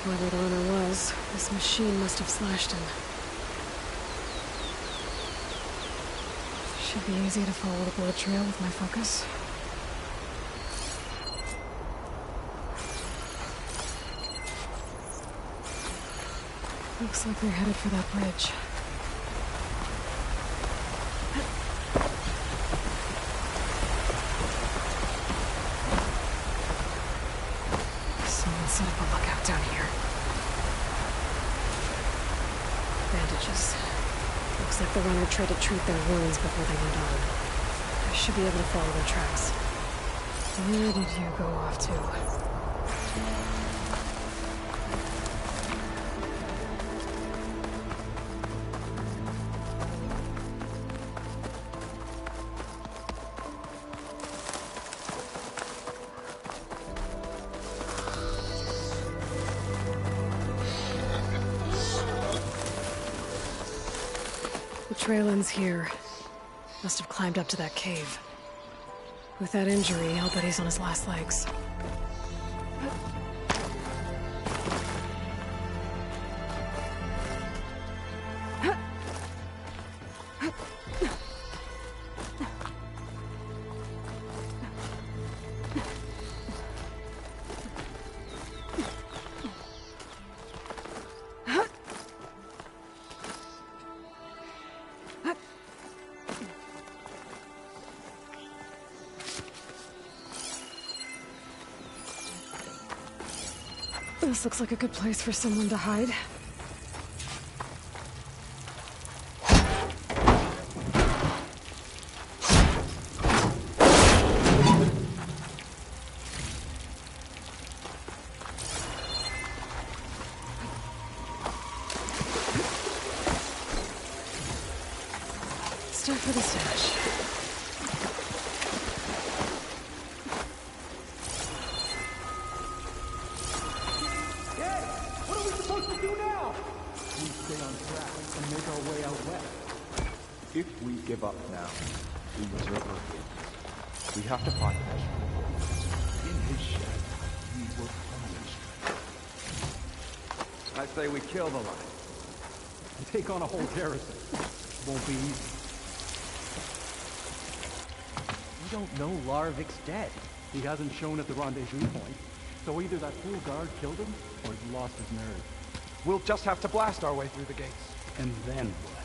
Whoever the runner was, this machine must have slashed him. Should be easy to follow the blood trail with my focus. Looks like they're headed for that bridge. Someone set up a lookout down here. Bandages. Looks like the runner tried to treat their wounds before they went on. I should be able to follow their tracks. Where did you go off to? The trail ends here. Must have climbed up to that cave. With that injury, I'll bet he's on his last legs. This looks like a good place for someone to hide. Start for the stash. If we give up now, we reserve our fate. We have to find Ezra. In his shed, we will punish. I say we kill the line. And take on a whole garrison. Won't be easy. We don't know Larovic's dead. He hasn't shown at the rendezvous point. So either that fool guard killed him, or he's lost his nerve. We'll just have to blast our way through the gates. And then what?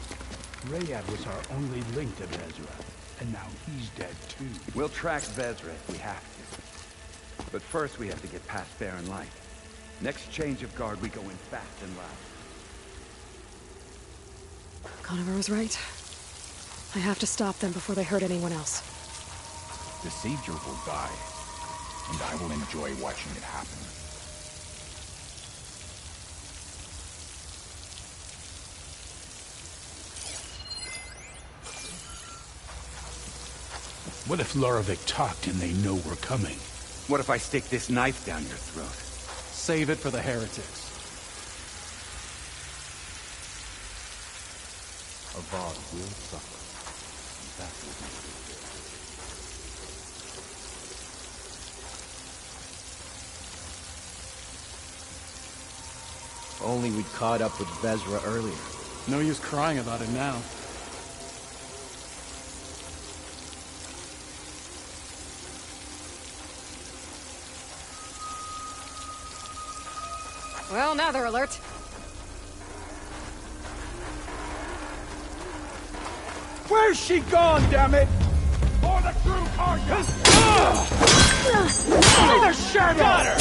Rayad was our only link to Vezra, and now he's dead too. We'll track Vezra if we have to. But first we have to get past Barren Light. Next change of guard, we go in fast and loud. Conover was right. I have to stop them before they hurt anyone else. The Sieger will die, and I will enjoy watching it happen. What if Larovic talked and they know we're coming? What if I stick this knife down your throat? Save it for the heretics. Avad will suffer. That will be Only we'd caught up with Vezra earlier. No use crying about it now. Well, now they're alert. Where's she gone, damn it? For the true target! See the shadow! Got her!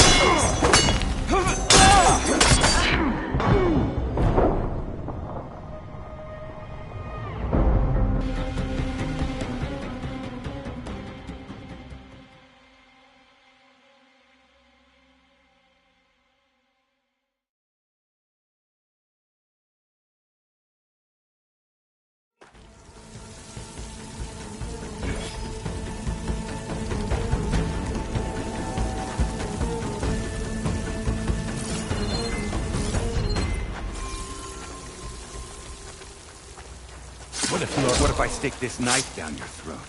What if I stick this knife down your throat?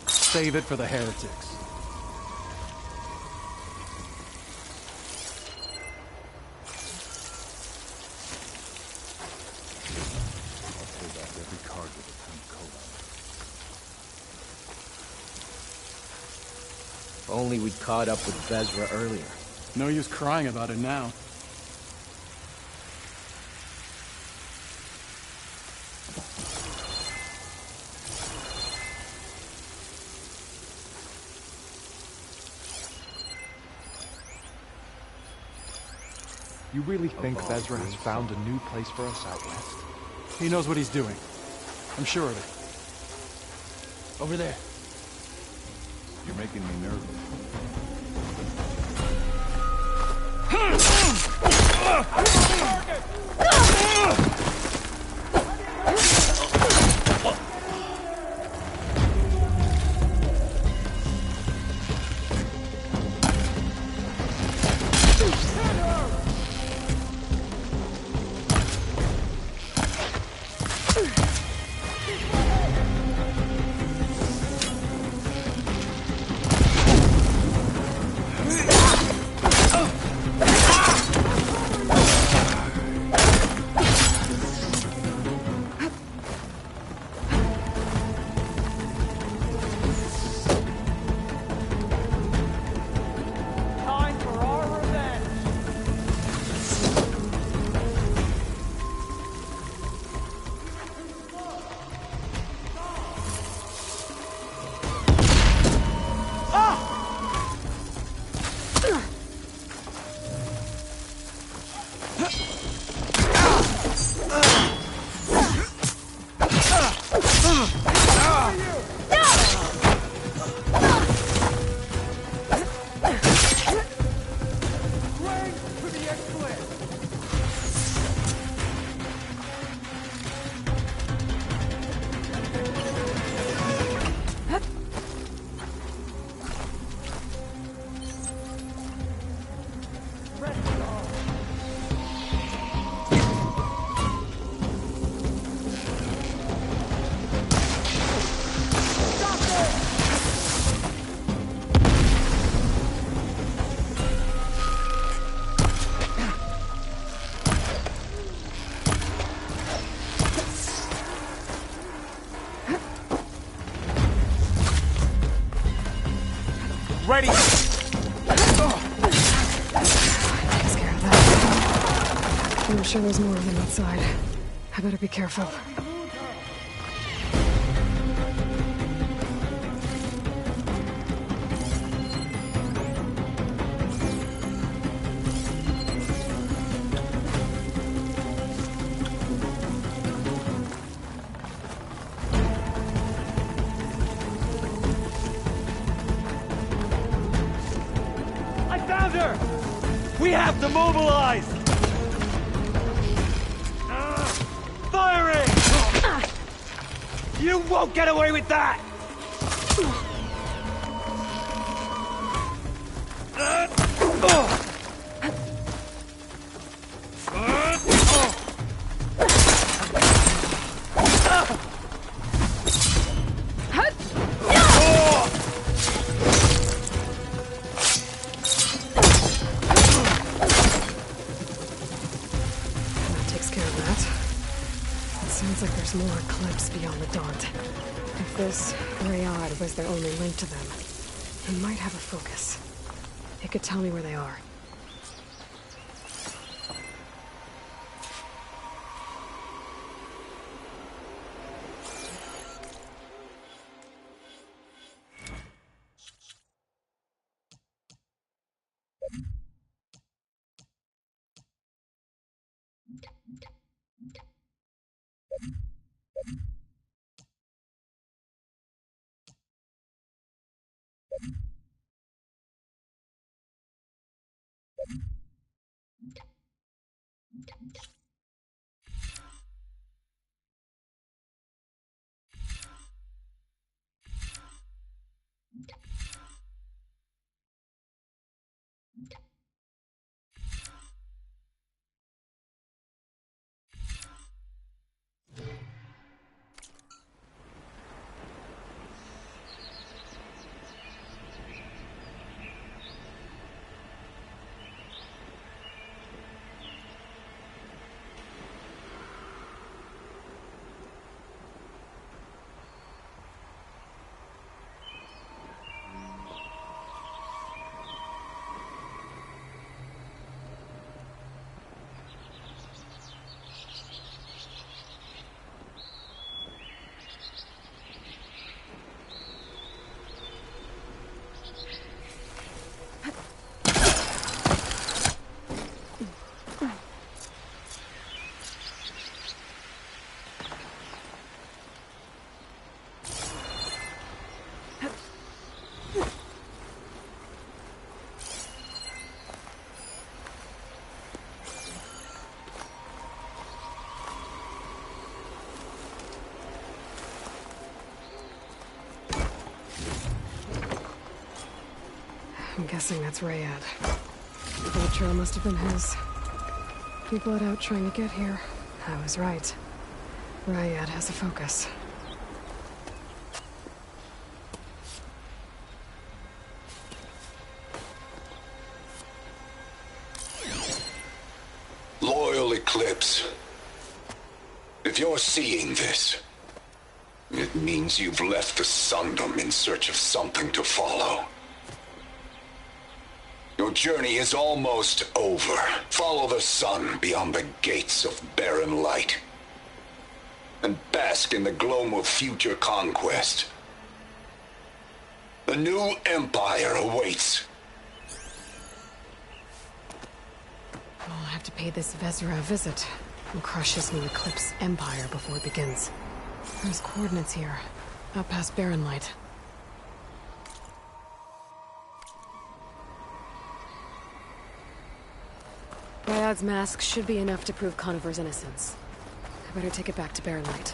Save it for the heretics. I'll pull out every card with a ton coat. Only we'd caught up with Vezra earlier. No use crying about it now. You really think Vezra has found a new place for us out west? He knows what he's doing. I'm sure of it. Over there. You're making me nervous. Ready! Takes care of that. I'm sure there's more of them outside. I better be careful. We have to mobilize! Firing! You won't get away with that! More Eclipse beyond the Daunt. If this Rayad was their only link to them, they might have a focus. It could tell me where they are. I'm guessing that's Rayad. The trail must have been his. He bled out trying to get here. I was right. Rayad has a focus. Loyal Eclipse. If you're seeing this, it means you've left the Sundom in search of something to follow. Your journey is almost over. Follow the sun beyond the gates of barren light, and bask in the gloam of future conquest. The new empire awaits. I'll have to pay this Vezra a visit and crush his new Eclipse empire before it begins. There's coordinates here. Out past Barren Light. Ryad's mask should be enough to prove Conover's innocence. I better take it back to Barren Light.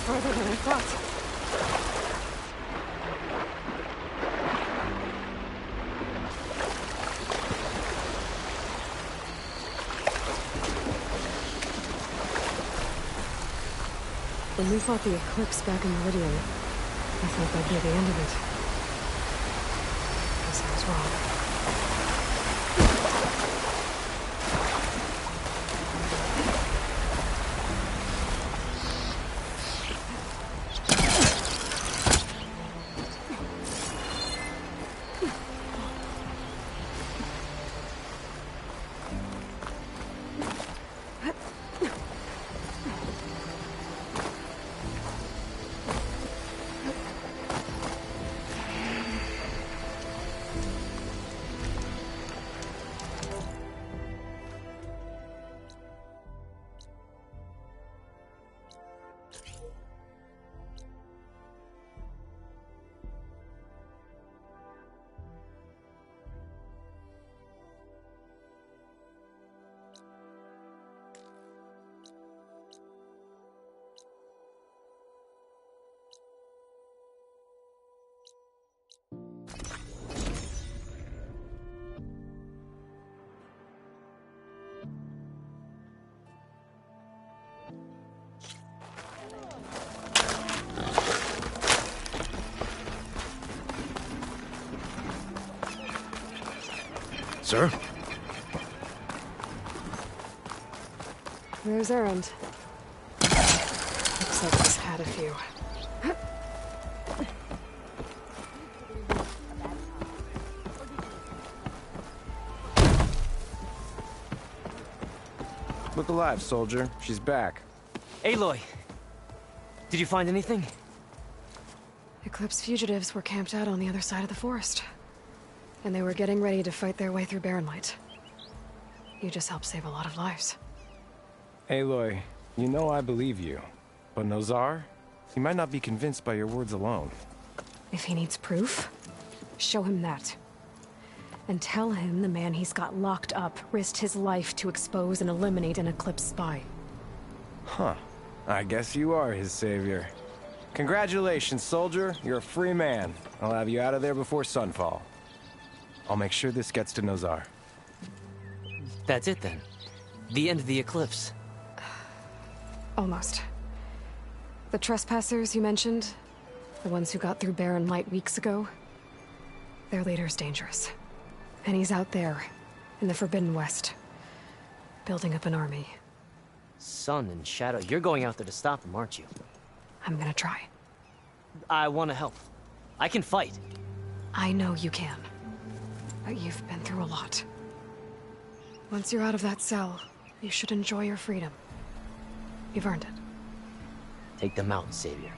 Farther than I thought. When we fought the Eclipse back in Meridian, I thought that'd be the end of it. Guess I was wrong. Sir? Where's Erend? Looks like he's had a few. Look alive, soldier. She's back. Aloy! Did you find anything? Eclipse fugitives were camped out on the other side of the forest. And they were getting ready to fight their way through Barren Light. You just helped save a lot of lives. Aloy, you know I believe you. But Nozar? He might not be convinced by your words alone. If he needs proof, show him that. And tell him the man he's got locked up risked his life to expose and eliminate an Eclipse spy. Huh. I guess you are his savior. Congratulations, soldier. You're a free man. I'll have you out of there before sunfall. I'll make sure this gets to Nozar. That's it then. The end of the Eclipse. Almost. The trespassers you mentioned, the ones who got through Barren Light weeks ago, their leader's dangerous. And he's out there, in the Forbidden West, building up an army. Sun and Shadow, you're going out there to stop him, aren't you? I'm gonna try. I want to help. I can fight. I know you can. But you've been through a lot. Once you're out of that cell, you should enjoy your freedom. You've earned it. Take them out, Savior.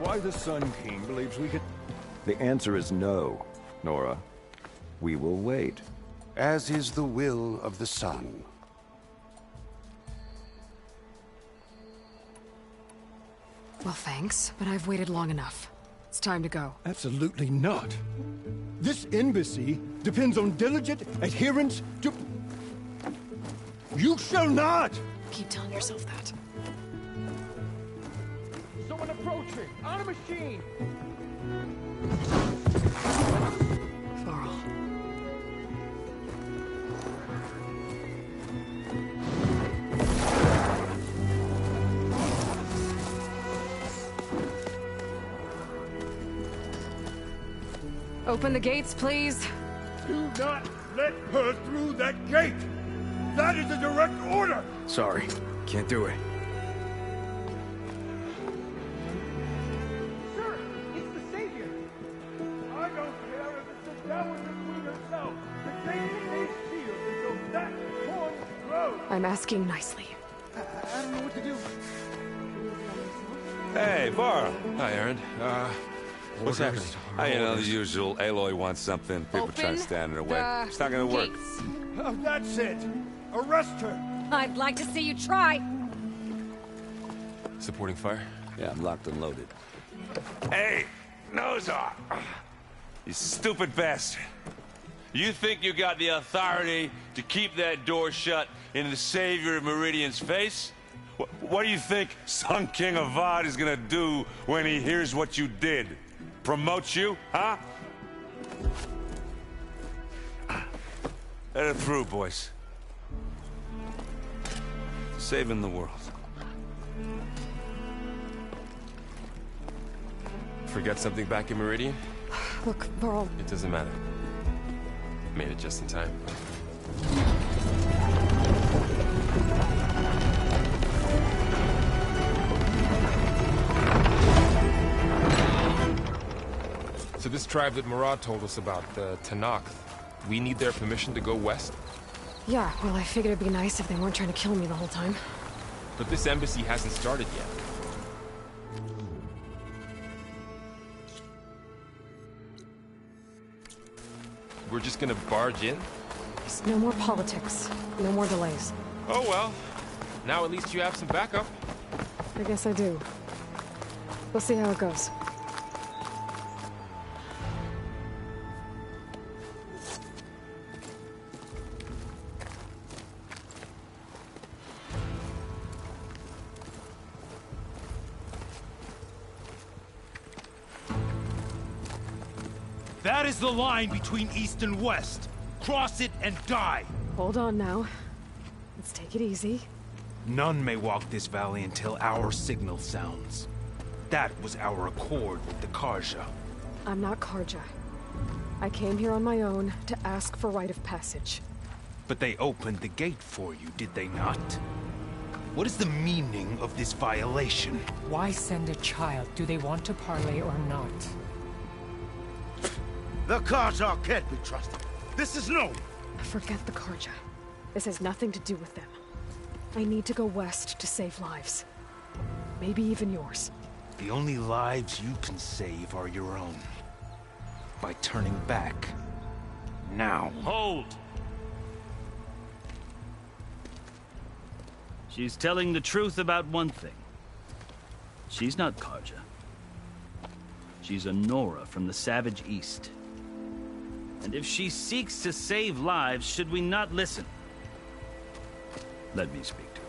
Why the Sun King believes we could... The answer is no, Nora. We will wait. As is the will of the Sun. Well, thanks, but I've waited long enough. It's time to go. Absolutely not. This embassy depends on diligent adherence to... You shall not! Keep telling yourself that. Someone approaching! On a machine! Varl. Open the gates, please. Do not let her through that gate! That is a direct order! Sorry, can't do it. Sir, it's the Savior! I don't care if it's the Dowager Queen herself! The gate stays sealed until that horn blows! I'm asking nicely. I don't know what to do. Hey, Varl. Hi, Aaron. What's happening? You know, the usual. Aloy wants something. People try to stand in her way. It's not gonna work. Oh, that's it! Arrest her! I'd like to see you try. Supporting fire? Yeah, I'm locked and loaded. Hey, Nozar! You stupid bastard. You think you got the authority to keep that door shut in the Savior of Meridian's face? What do you think Sun King Avad is gonna do when he hears what you did? Promote you, huh? Let it through, boys. Saving the world. Forget something back in Meridian? Look, Varl. It doesn't matter. Made it just in time. So this tribe that Murad told us about, the Tenakth, we need their permission to go west? Yeah, well, I figured it'd be nice if they weren't trying to kill me the whole time. But this embassy hasn't started yet. We're just gonna barge in? There's no more politics. No more delays. Oh well. Now at least you have some backup. I guess I do. We'll see how it goes. That is the line between East and West. Cross it and die. Hold on now. Let's take it easy. None may walk this valley until our signal sounds. That was our accord with the Karja. I'm not Karja. I came here on my own to ask for rite of passage. But they opened the gate for you, did they not? What is the meaning of this violation? Why send a child? Do they want to parley or not? The Karja can't be trusted. This is no... Forget the Karja. This has nothing to do with them. I need to go west to save lives. Maybe even yours. The only lives you can save are your own. By turning back. Now. Hold! She's telling the truth about one thing. She's not Karja. She's a Nora from the Savage East. And if she seeks to save lives, should we not listen? Let me speak to her.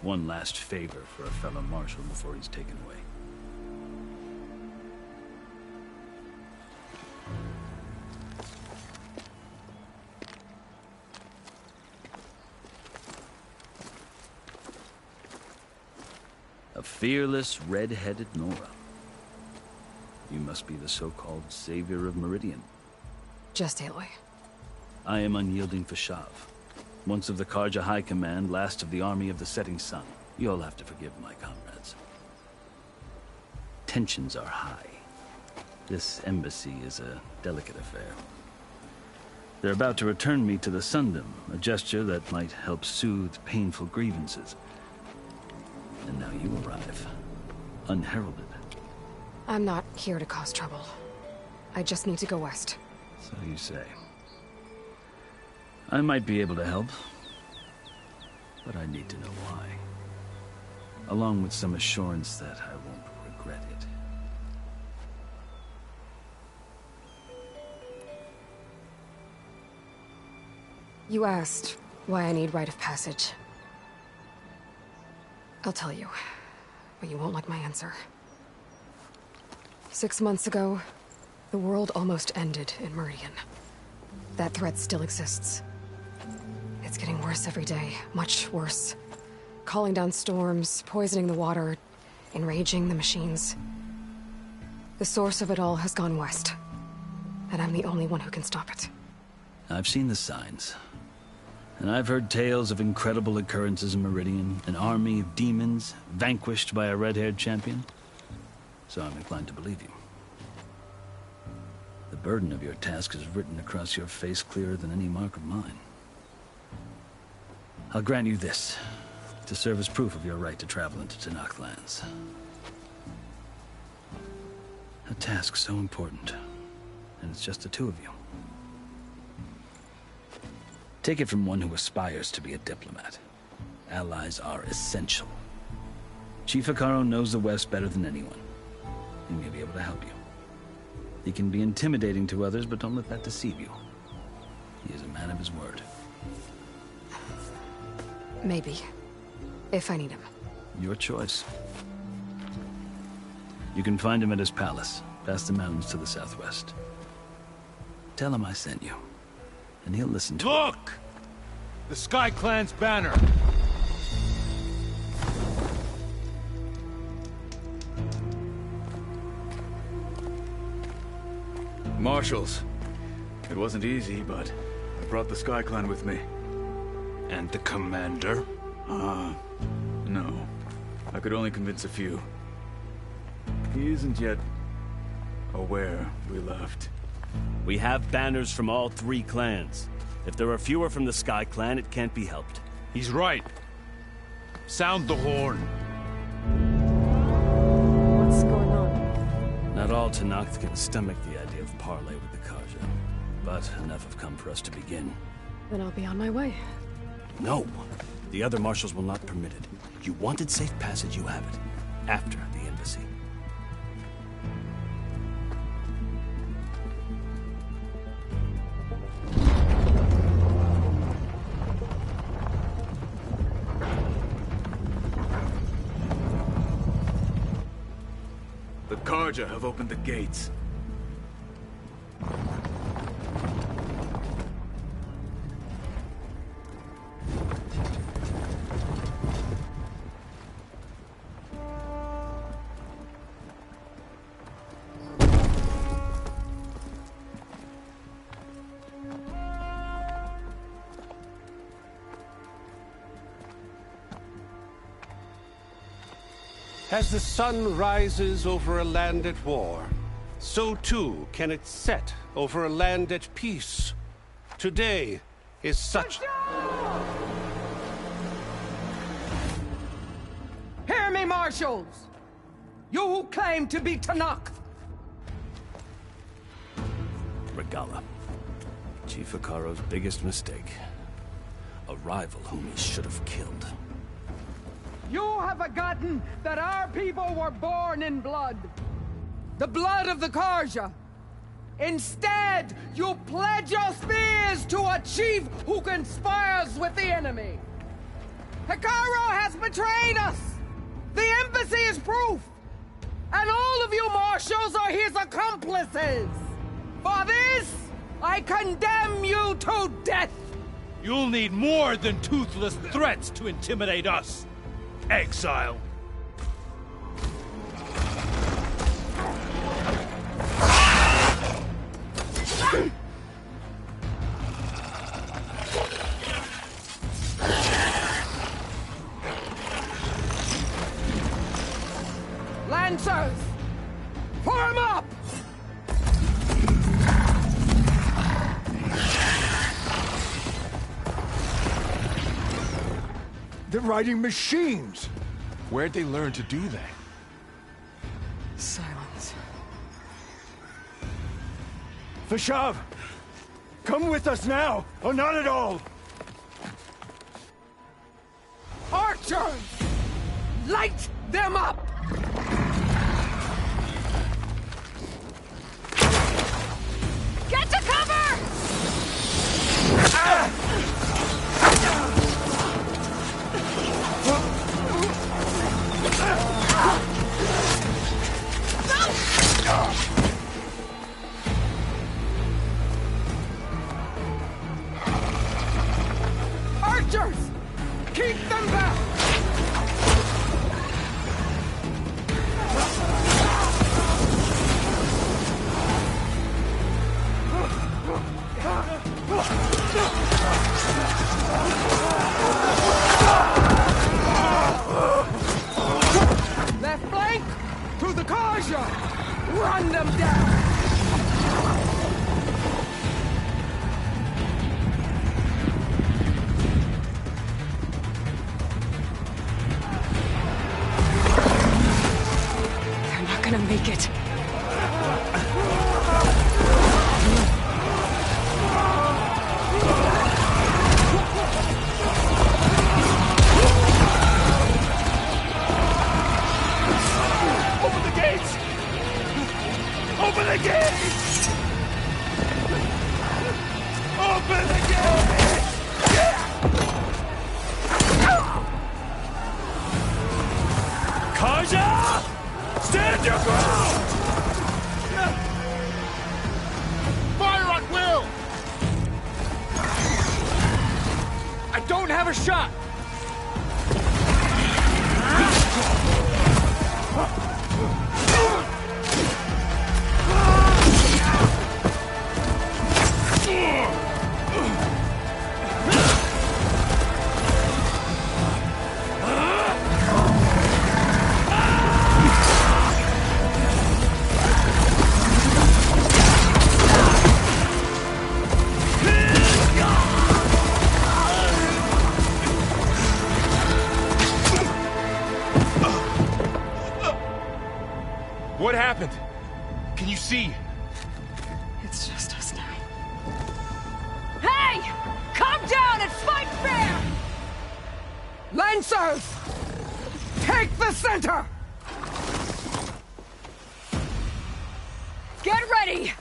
One last favor for a fellow marshal before he's taken away. A fearless, red-headed Nora. You must be the so-called savior of Meridian. Just Aloy. I am unyielding Fashav. Once of the Karja High Command, last of the Army of the Setting Sun. You'll have to forgive my comrades. Tensions are high. This embassy is a delicate affair. They're about to return me to the Sundom, a gesture that might help soothe painful grievances. And now you arrive, unheralded. I'm not here to cause trouble. I just need to go west. So you say. I might be able to help, but I need to know why. Along with some assurance that I won't regret it. You asked why I need rite of passage. I'll tell you, but you won't like my answer. 6 months ago, the world almost ended in Meridian. That threat still exists. It's getting worse every day, much worse. Calling down storms, poisoning the water, enraging the machines. The source of it all has gone west, and I'm the only one who can stop it. I've seen the signs. And I've heard tales of incredible occurrences in Meridian, an army of demons vanquished by a red-haired champion. So I'm inclined to believe you. The burden of your task is written across your face clearer than any mark of mine. I'll grant you this, to serve as proof of your right to travel into Tenakth lands. A task so important, and it's just the two of you. Take it from one who aspires to be a diplomat. Allies are essential. Chief Hekarro knows the West better than anyone. He may be able to help you. He can be intimidating to others, but don't let that deceive you. He is a man of his word. Maybe. If I need him. Your choice. You can find him at his palace, past the mountains to the southwest. Tell him I sent you, and he'll listen to Look! The Sky Clan's banner! Marshals. It wasn't easy, but I brought the Sky Clan with me. And the commander? No. I could only convince a few. He isn't yet aware we left. We have banners from all 3 clans. If there are fewer from the Sky Clan, it can't be helped. He's right. Sound the horn. What's going on? Not all Tenakth can stomach the idea of parley with the Karja, but enough have come for us to begin. Then I'll be on my way. No. The other marshals will not permit it. You wanted safe passage, you have it. After the embassy. The Karja have opened the gates. As the sun rises over a land at war, so too can it set over a land at peace. Today is such... Hear me, marshals! You who claim to be Tenakth! Regalla. Chief Hekarro's biggest mistake. A rival whom he should have killed. You have forgotten that our people were born in blood. The blood of the Karja. Instead, you pledge your spears to a chief who conspires with the enemy. Hekarro has betrayed us! The embassy is proof! And all of you marshals are his accomplices! For this, I condemn you to death! You'll need more than toothless threats to intimidate us. Exile. Lancers! Form up! They're riding machines. Where'd they learn to do that? Silence. Vashav! Come with us now, or not at all! Archers! Light them up! Get to cover! Archers! Keep them back! Left flank! To the Karja! Run them down! They're not gonna make it. Open the gates! Open the gates! Open the gates! Karja! Stand your ground! Fire at will! I don't have a shot! What happened? Can you see? It's just us now. Hey! Calm down and fight fair! Lancers! Take the center! Get ready!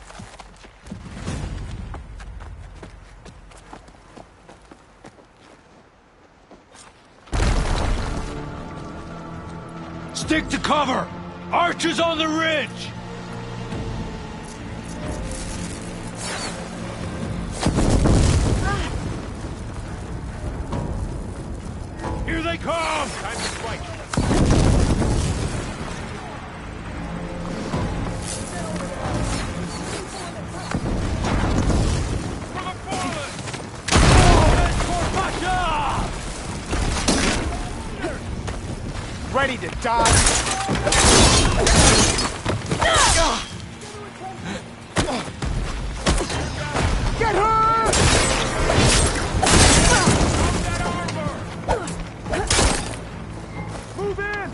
Stick to cover! Archers on the ridge! Here they come! Time to fight! Ready to die! Get her! Move in!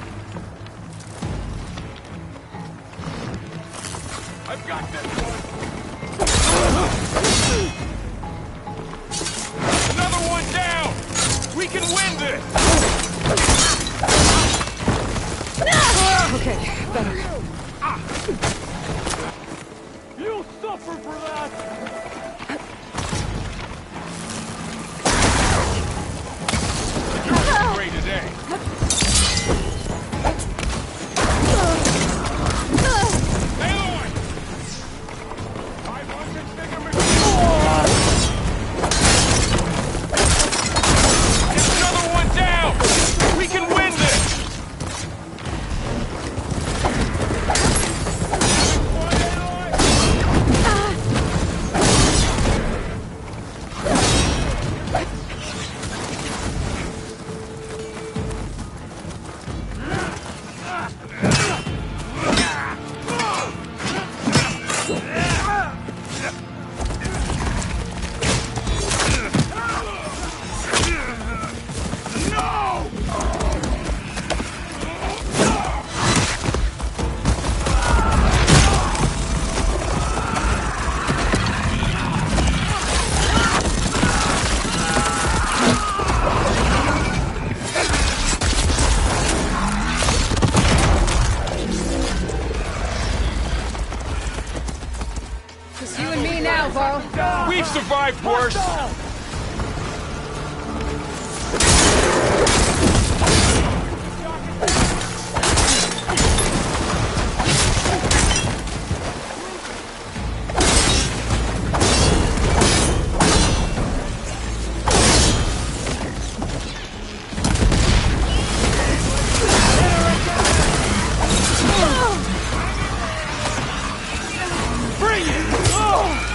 I've got this one! Another one down! We can win this! Okay, better. You'll suffer for that! Great We've survived worse. Bring it! Oh!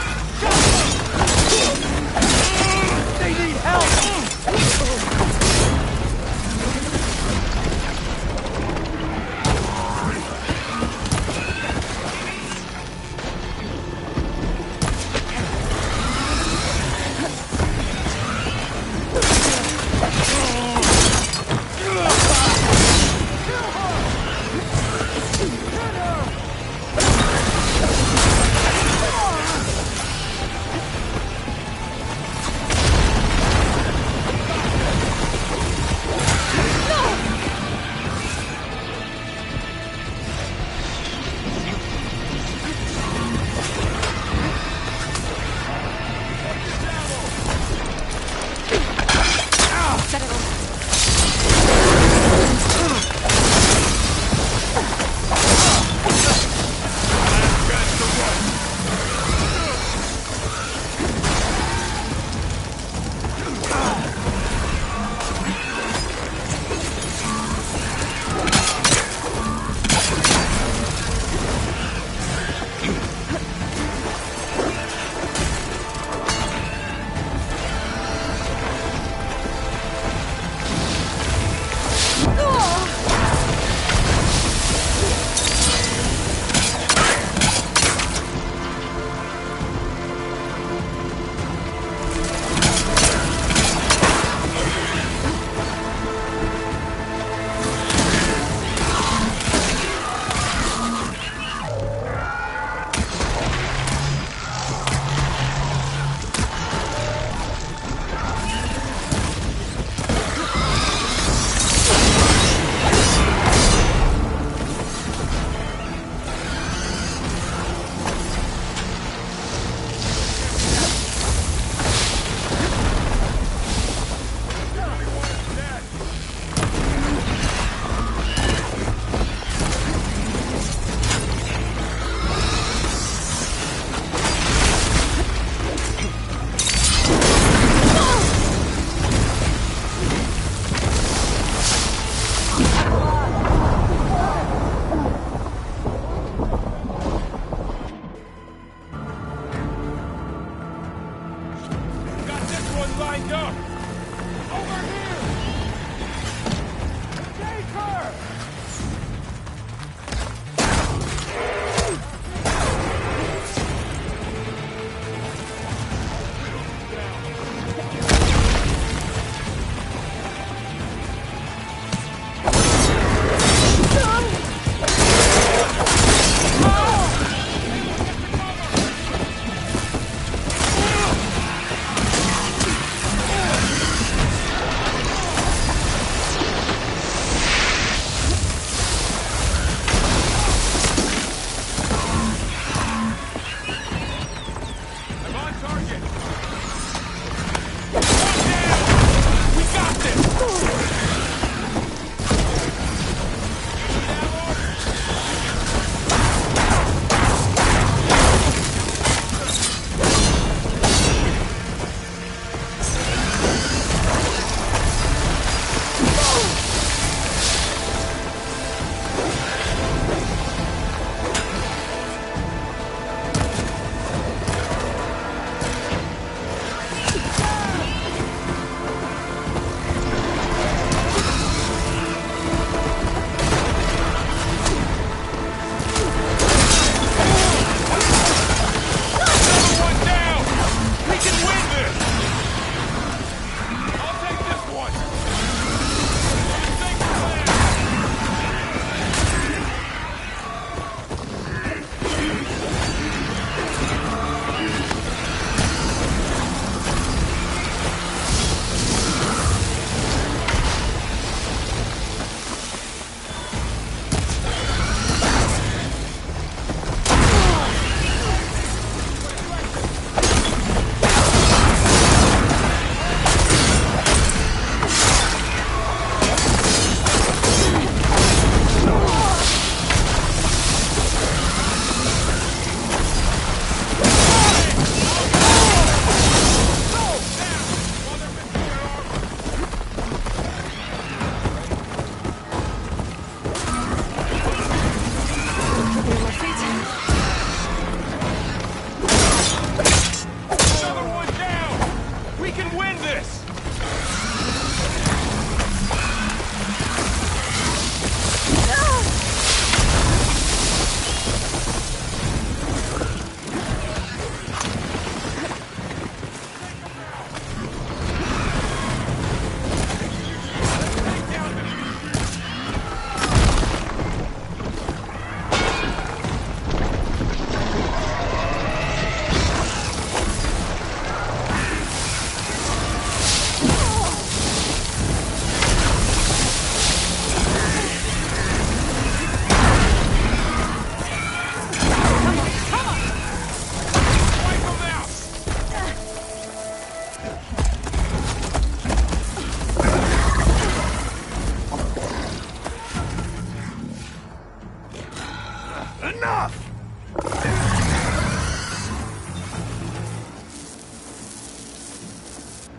Enough!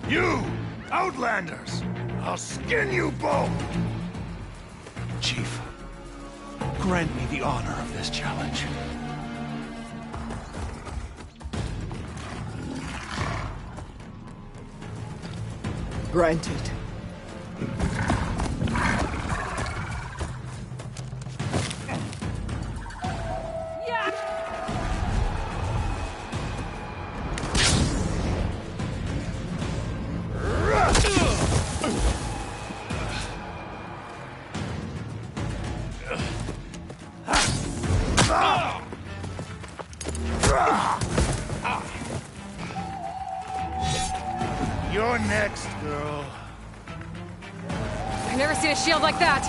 You, Outlanders! I'll skin you both! Chief, grant me the honor of this challenge. Granted. You're next, girl. I've never seen a shield like that.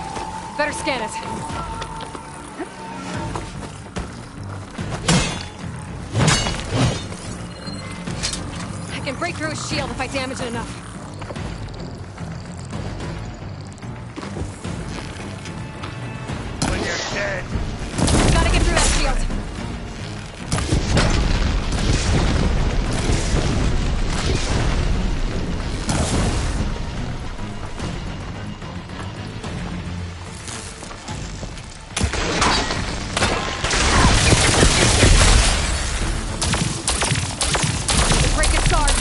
Better scan it. I can break through his shield if I damage it enough. When you're dead. Gotta get through that shield. Break its guard.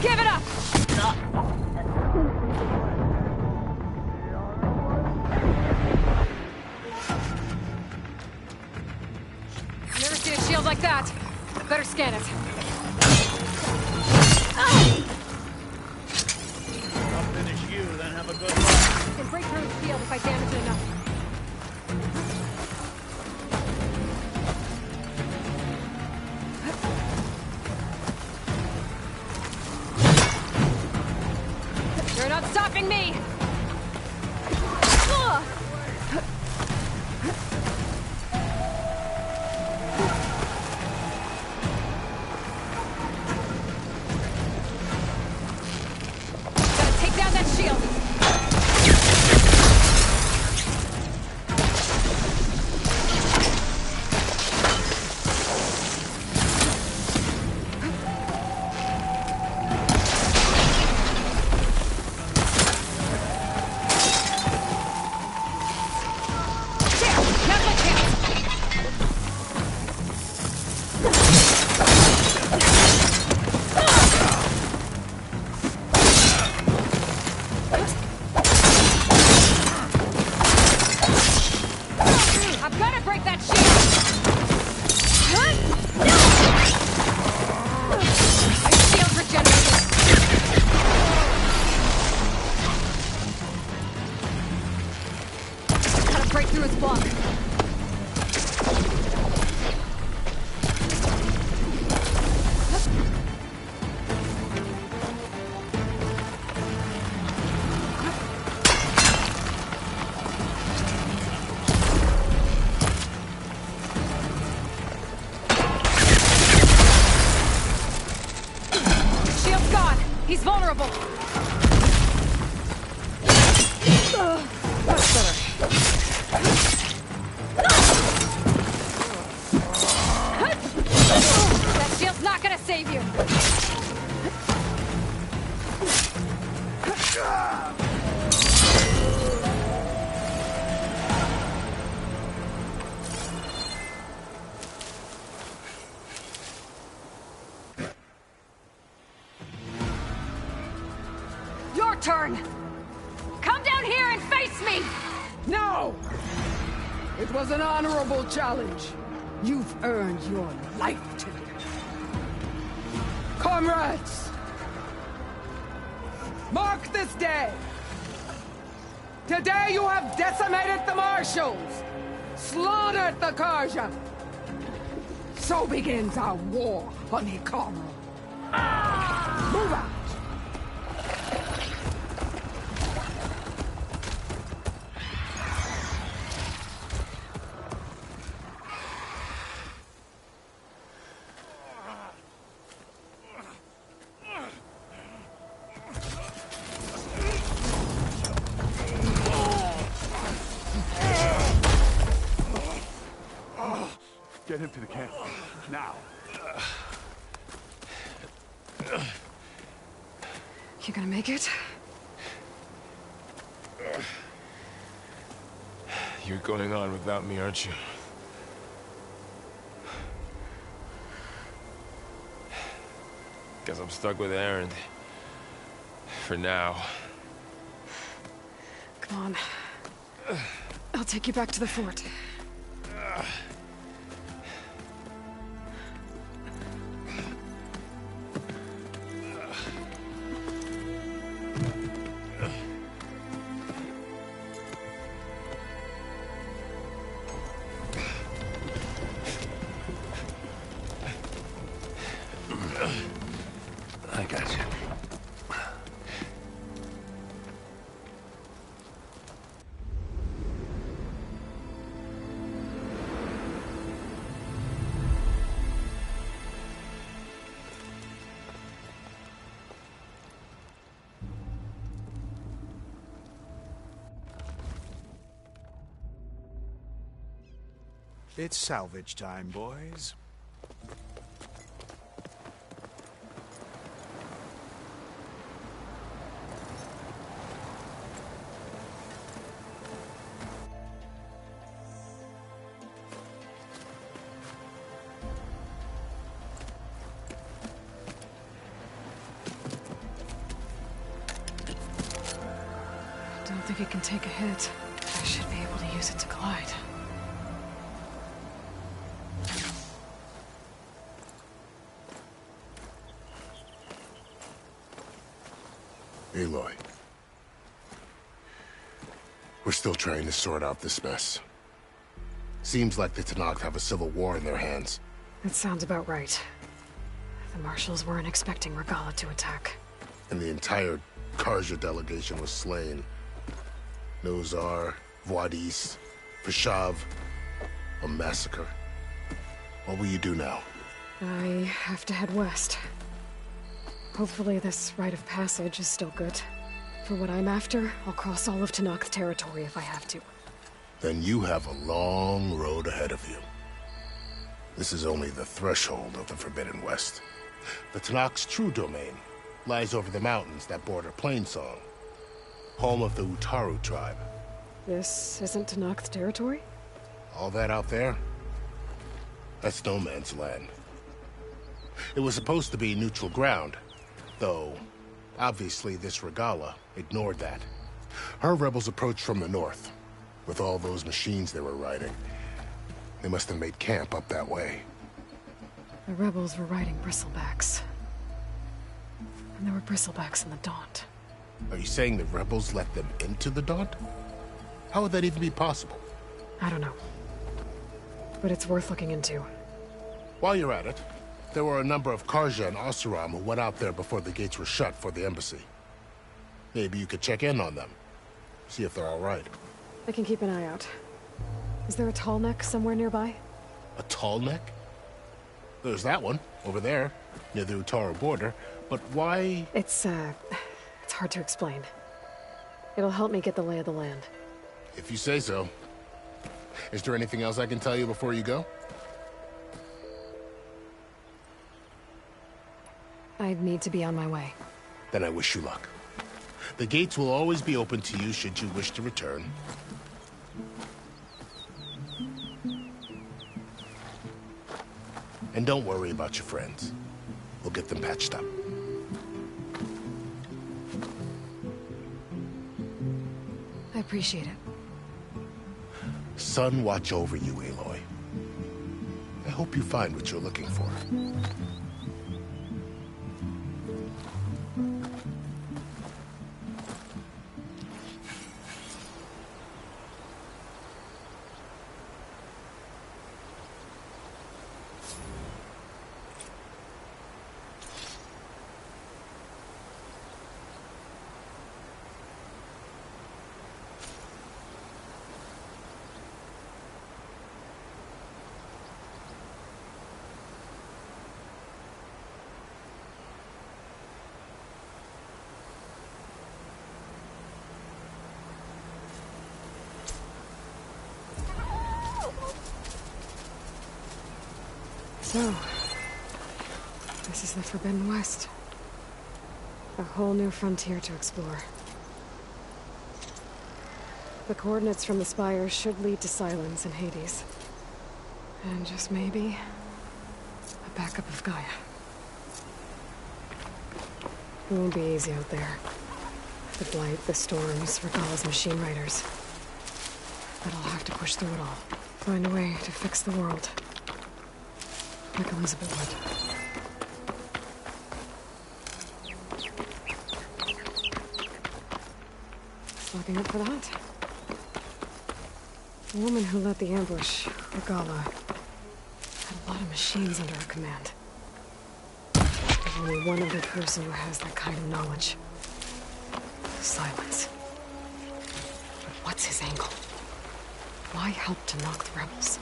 Give it up! Never seen a shield like that. Better scan it. I'll finish you, then have a good luck. I can break through his shield if I damage it enough. You're not stopping me! Ugh! Gotta take down that shield! I've gotta break that shield! My shield regenerated! Gotta break through his block. Shield's gone! He's vulnerable! That's better. That shield's not gonna save you! Your turn! Come down here and face me! No! It was an honorable challenge. You've earned your life today. Comrades! Mark this day! Today you have decimated the Marshals! Slaughtered the Karja! So begins our war on Hikaru. Move out! Get him to the camp. Now. You gonna make it? You're going on without me, aren't you? Guess I'm stuck with Erend. For now. Come on. I'll take you back to the fort. I got you. It's salvage time, boys. I don't think it can take a hit. I should be able to use it to glide. Aloy. We're still trying to sort out this mess. Seems like the Tenakth have a civil war in their hands. That sounds about right. The Marshals weren't expecting Regalla to attack. And the entire Carja delegation was slain. Nozar, Vuadis, Fashav. A massacre. What will you do now? I have to head west. Hopefully this rite of passage is still good. For what I'm after, I'll cross all of Tenakth territory if I have to. Then you have a long road ahead of you. This is only the threshold of the Forbidden West. The Tenakth's true domain lies over the mountains that border Plainsong, home of the Utaru tribe. This isn't Tenakth territory? All that out there? That's no man's land. It was supposed to be neutral ground, though obviously this Regalla ignored that. Her rebels approached from the north, with all those machines they were riding. They must have made camp up that way. The rebels were riding bristlebacks. And there were bristlebacks in the Daunt. Are you saying the rebels let them into the Daunt? How would that even be possible? I don't know. But it's worth looking into. While you're at it, there were a number of Carja and Oseram who went out there before the gates were shut for the embassy. Maybe you could check in on them. See if they're all right. I can keep an eye out. Is there a tall neck somewhere nearby? A tall neck? There's that one, over there, near the Utaru border. But why? It's hard to explain. It'll help me get the lay of the land. If you say so. Is there anything else I can tell you before you go? I'd need to be on my way. Then I wish you luck. The gates will always be open to you should you wish to return. And don't worry about your friends. We'll get them patched up. I appreciate it. Sun watch over you, Aloy. I hope you find what you're looking for. So, this is the Forbidden West. A whole new frontier to explore. The coordinates from the spires should lead to Silence and Hades. And just maybe, a backup of Gaia. It won't be easy out there. The Blight, the Storms, Regalla's machine riders. But I'll have to push through it all. Find a way to fix the world. Like Elizabeth would. Looking up for that? The woman who led the ambush, Regalla, had a lot of machines under her command. There's only one other person who has that kind of knowledge. Silence. But what's his angle? Why help to knock the rebels?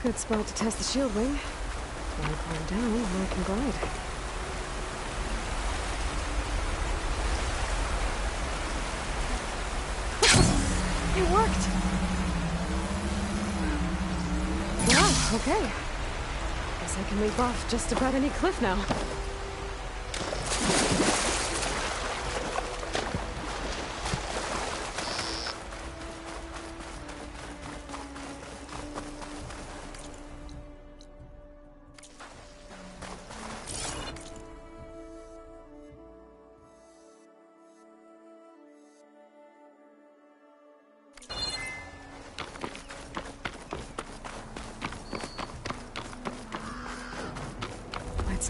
Good spot to test the shield wing. When I climb down, I can glide. It worked! Wow, okay. Guess I can leap off just about any cliff now.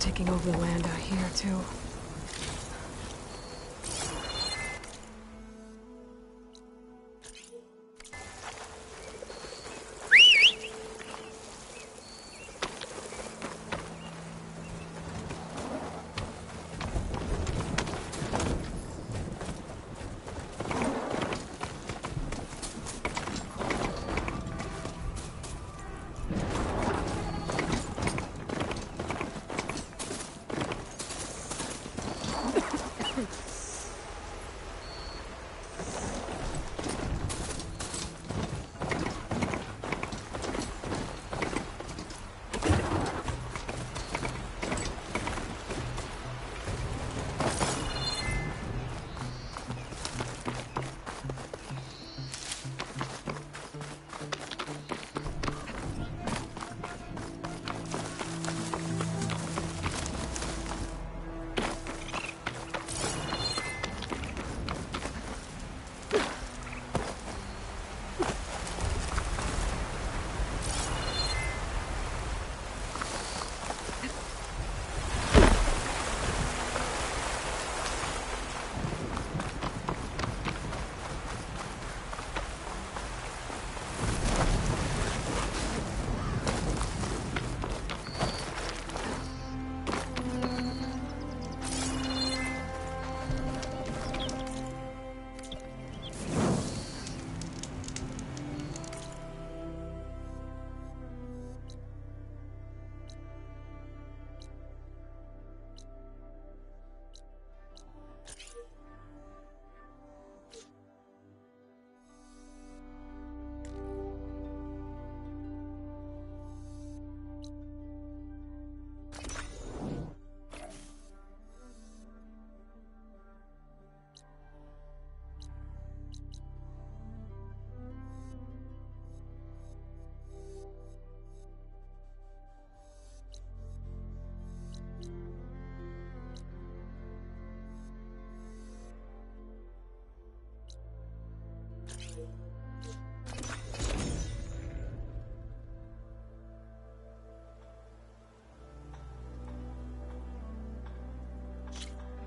Taking over the land out here, too.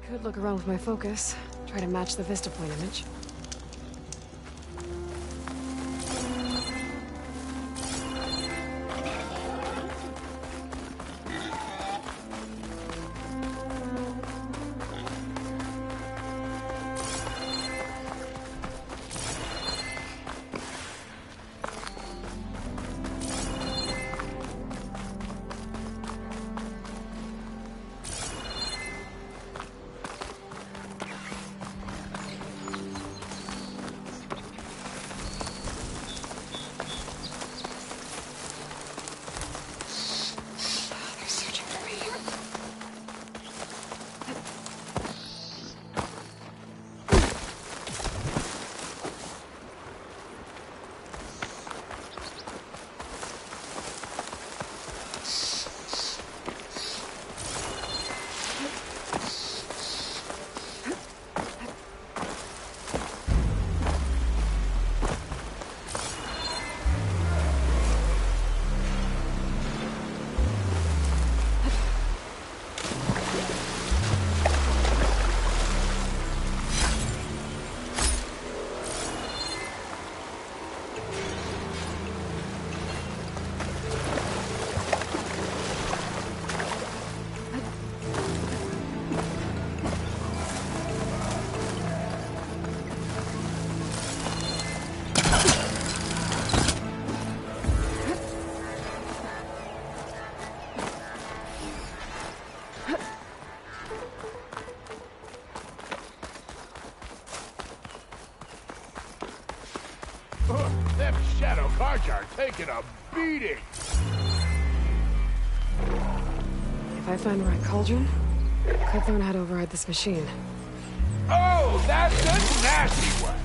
Could look around with my focus, try to match the Vista Point image. Karja are taking a beating. If I find the right cauldron, could learn how to override this machine. Oh, that's a nasty one.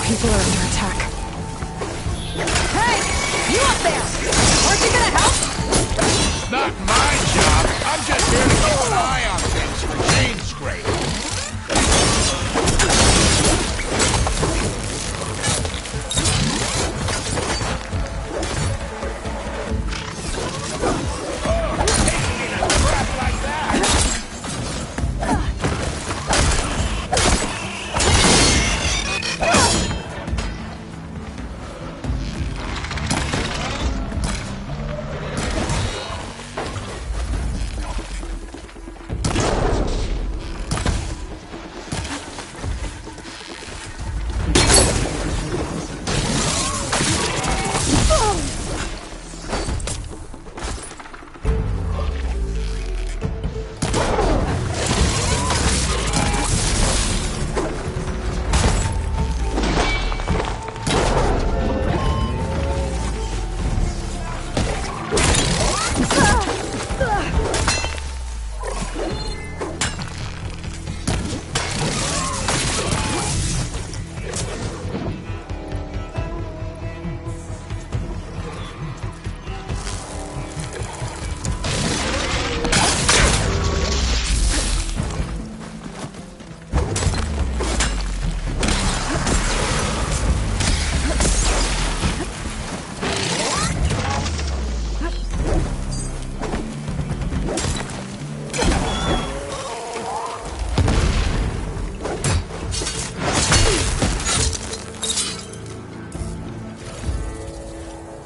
People are under attack. Hey! You up there! Aren't you gonna help? Not my job. I'm just here to keep an eye on things for Chain Scrape.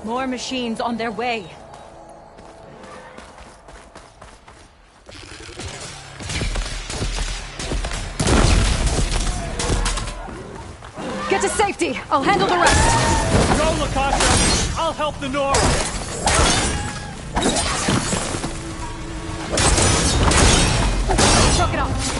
More machines on their way. Get to safety! I'll handle the rest! Go, Lakasha! I'll help the Nora! Choke it off!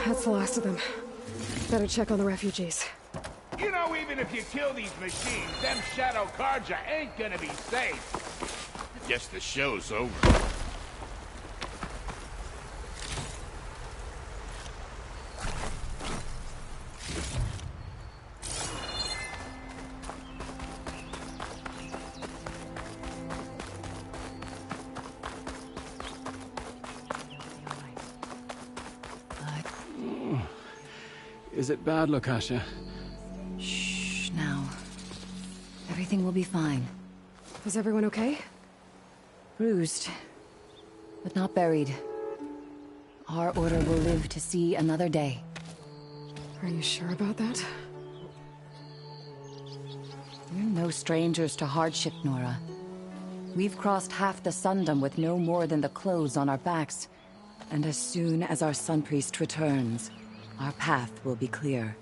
That's the last of them. Better check on the refugees. You know, even if you kill these machines, them Shadow Karja ain't gonna be safe. Guess the show's over. Is it bad, Lakasha? Shh, now. Everything will be fine. Was everyone okay? Bruised, but not buried. Our order will live to see another day. Are you sure about that? We're no strangers to hardship, Nora. We've crossed half the Sundom with no more than the clothes on our backs. And as soon as our Sun Priest returns, our path will be clear.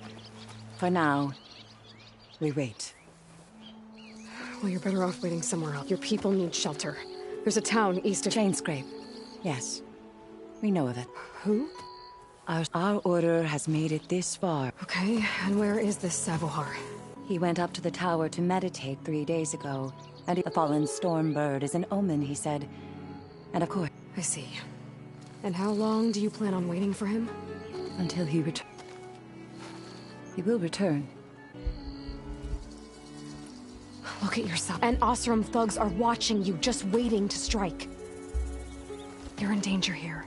For now, we wait. Well, you're better off waiting somewhere else. Your people need shelter. There's a town east of... Chainscrape. Yes. We know of it. Who? Our order has made it this far. Okay, and where is this Savohar? He went up to the tower to meditate 3 days ago. And the fallen storm bird is an omen, he said. And of course... I see. And how long do you plan on waiting for him? Until he returns. He will return. Look at yourself. And Oseram thugs are watching you, just waiting to strike. You're in danger here.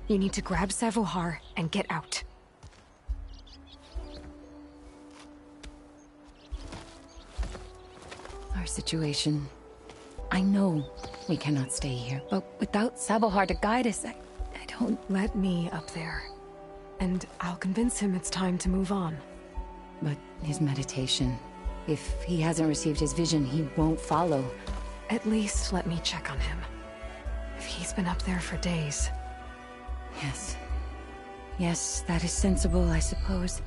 You need to grab Savohar and get out. Our situation. I know we cannot stay here, but without Sabohar to guide us, I don't... Let me up there. And I'll convince him it's time to move on. But his meditation... If he hasn't received his vision, he won't follow. At least let me check on him. If he's been up there for days. Yes. Yes, that is sensible, I suppose.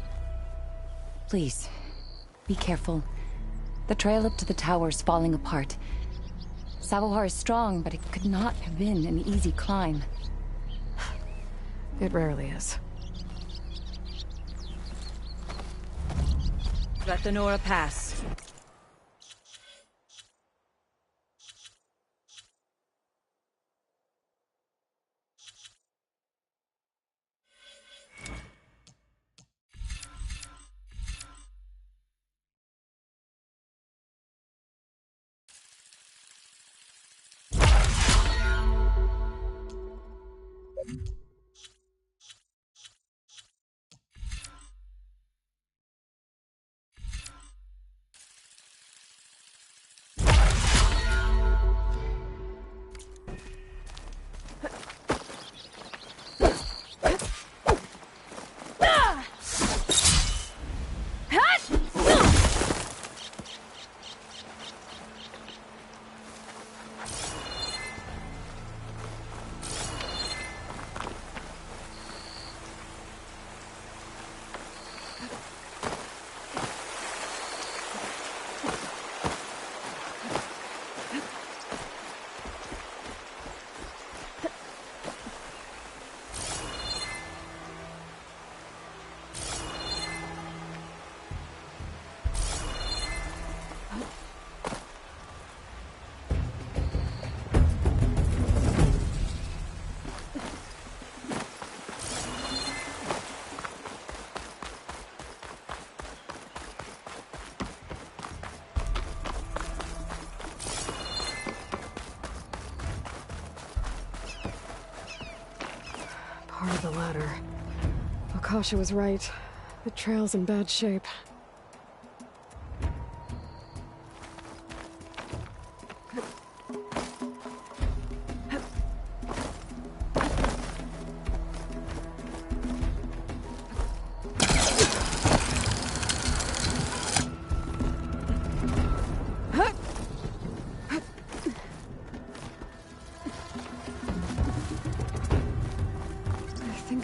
Please, be careful. The trail up to the tower is falling apart. Sabohar is strong, but it could not have been an easy climb. It rarely is. Let the Nora pass. Part of the ladder. Akasha was right. The trail's in bad shape.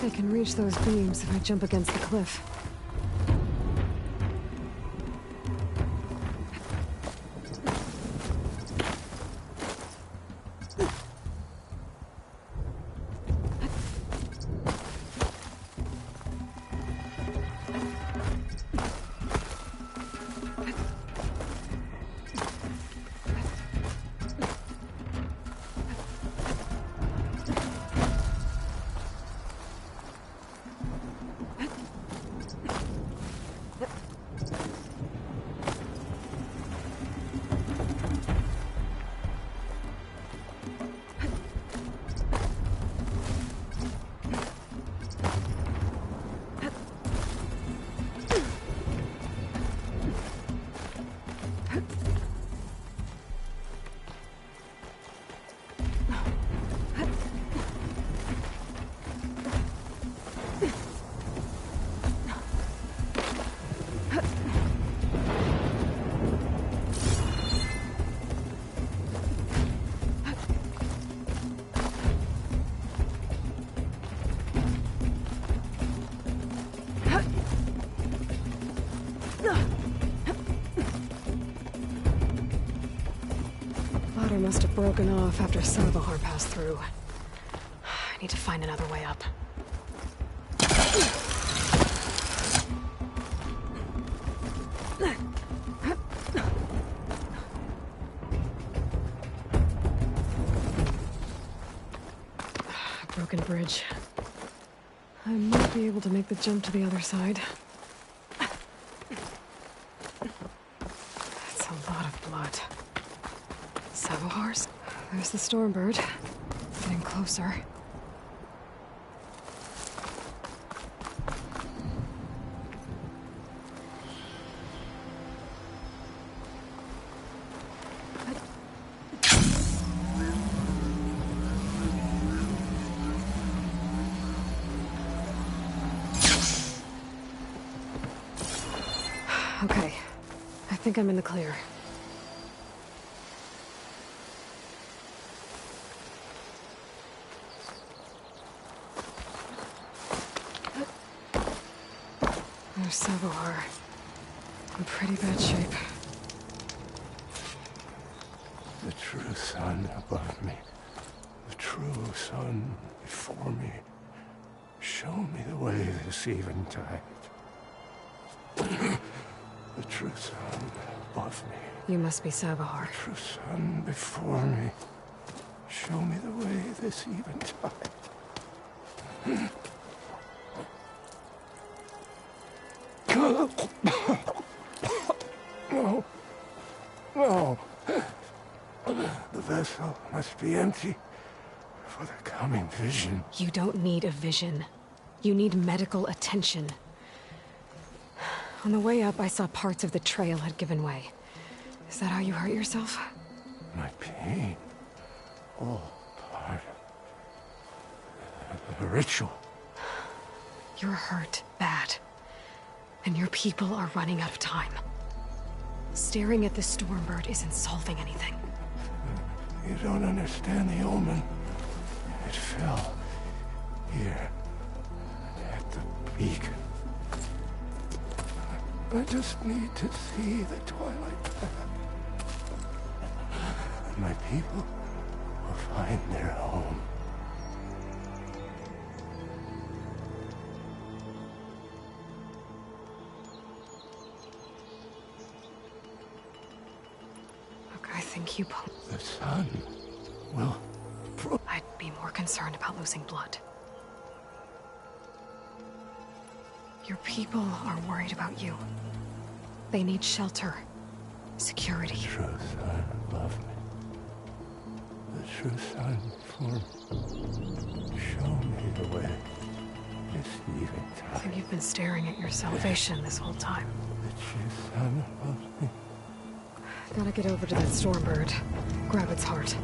I can reach those beams if I jump against the cliff. Must have broken off after Sabohar passed through. I need to find another way up. Broken bridge. I might be able to make the jump to the other side. That's a lot of blood. Sabohars? There's the Stormbird. Getting closer. think I'm in the clear. There's Savohar. In pretty bad shape. The true sun above me. The true sun before me. Show me the way this eventide. The true sun above me. You must be Savohar. The true sun before me. Show me the way this eventide. No. No. The vessel must be empty for the coming vision. You don't need a vision. You need medical attention. On the way up, I saw parts of the trail had given way. Is that how you hurt yourself? My pain. All part of the ritual. You're hurt bad. And your people are running out of time. Staring at the Stormbird isn't solving anything. You don't understand the omen. It fell here at the beacon. I just need to see the Twilight Path. And my people will find their home. Look, I think you both... The sun will... I'd be more concerned about losing blood. Your people are worried about you. They need shelter, security. The true sun above me. The true sun before me. Show me the way. This eventide. I think you've been staring at your salvation this whole time. The true sun above me. Gotta get over to that Stormbird. Grab its heart.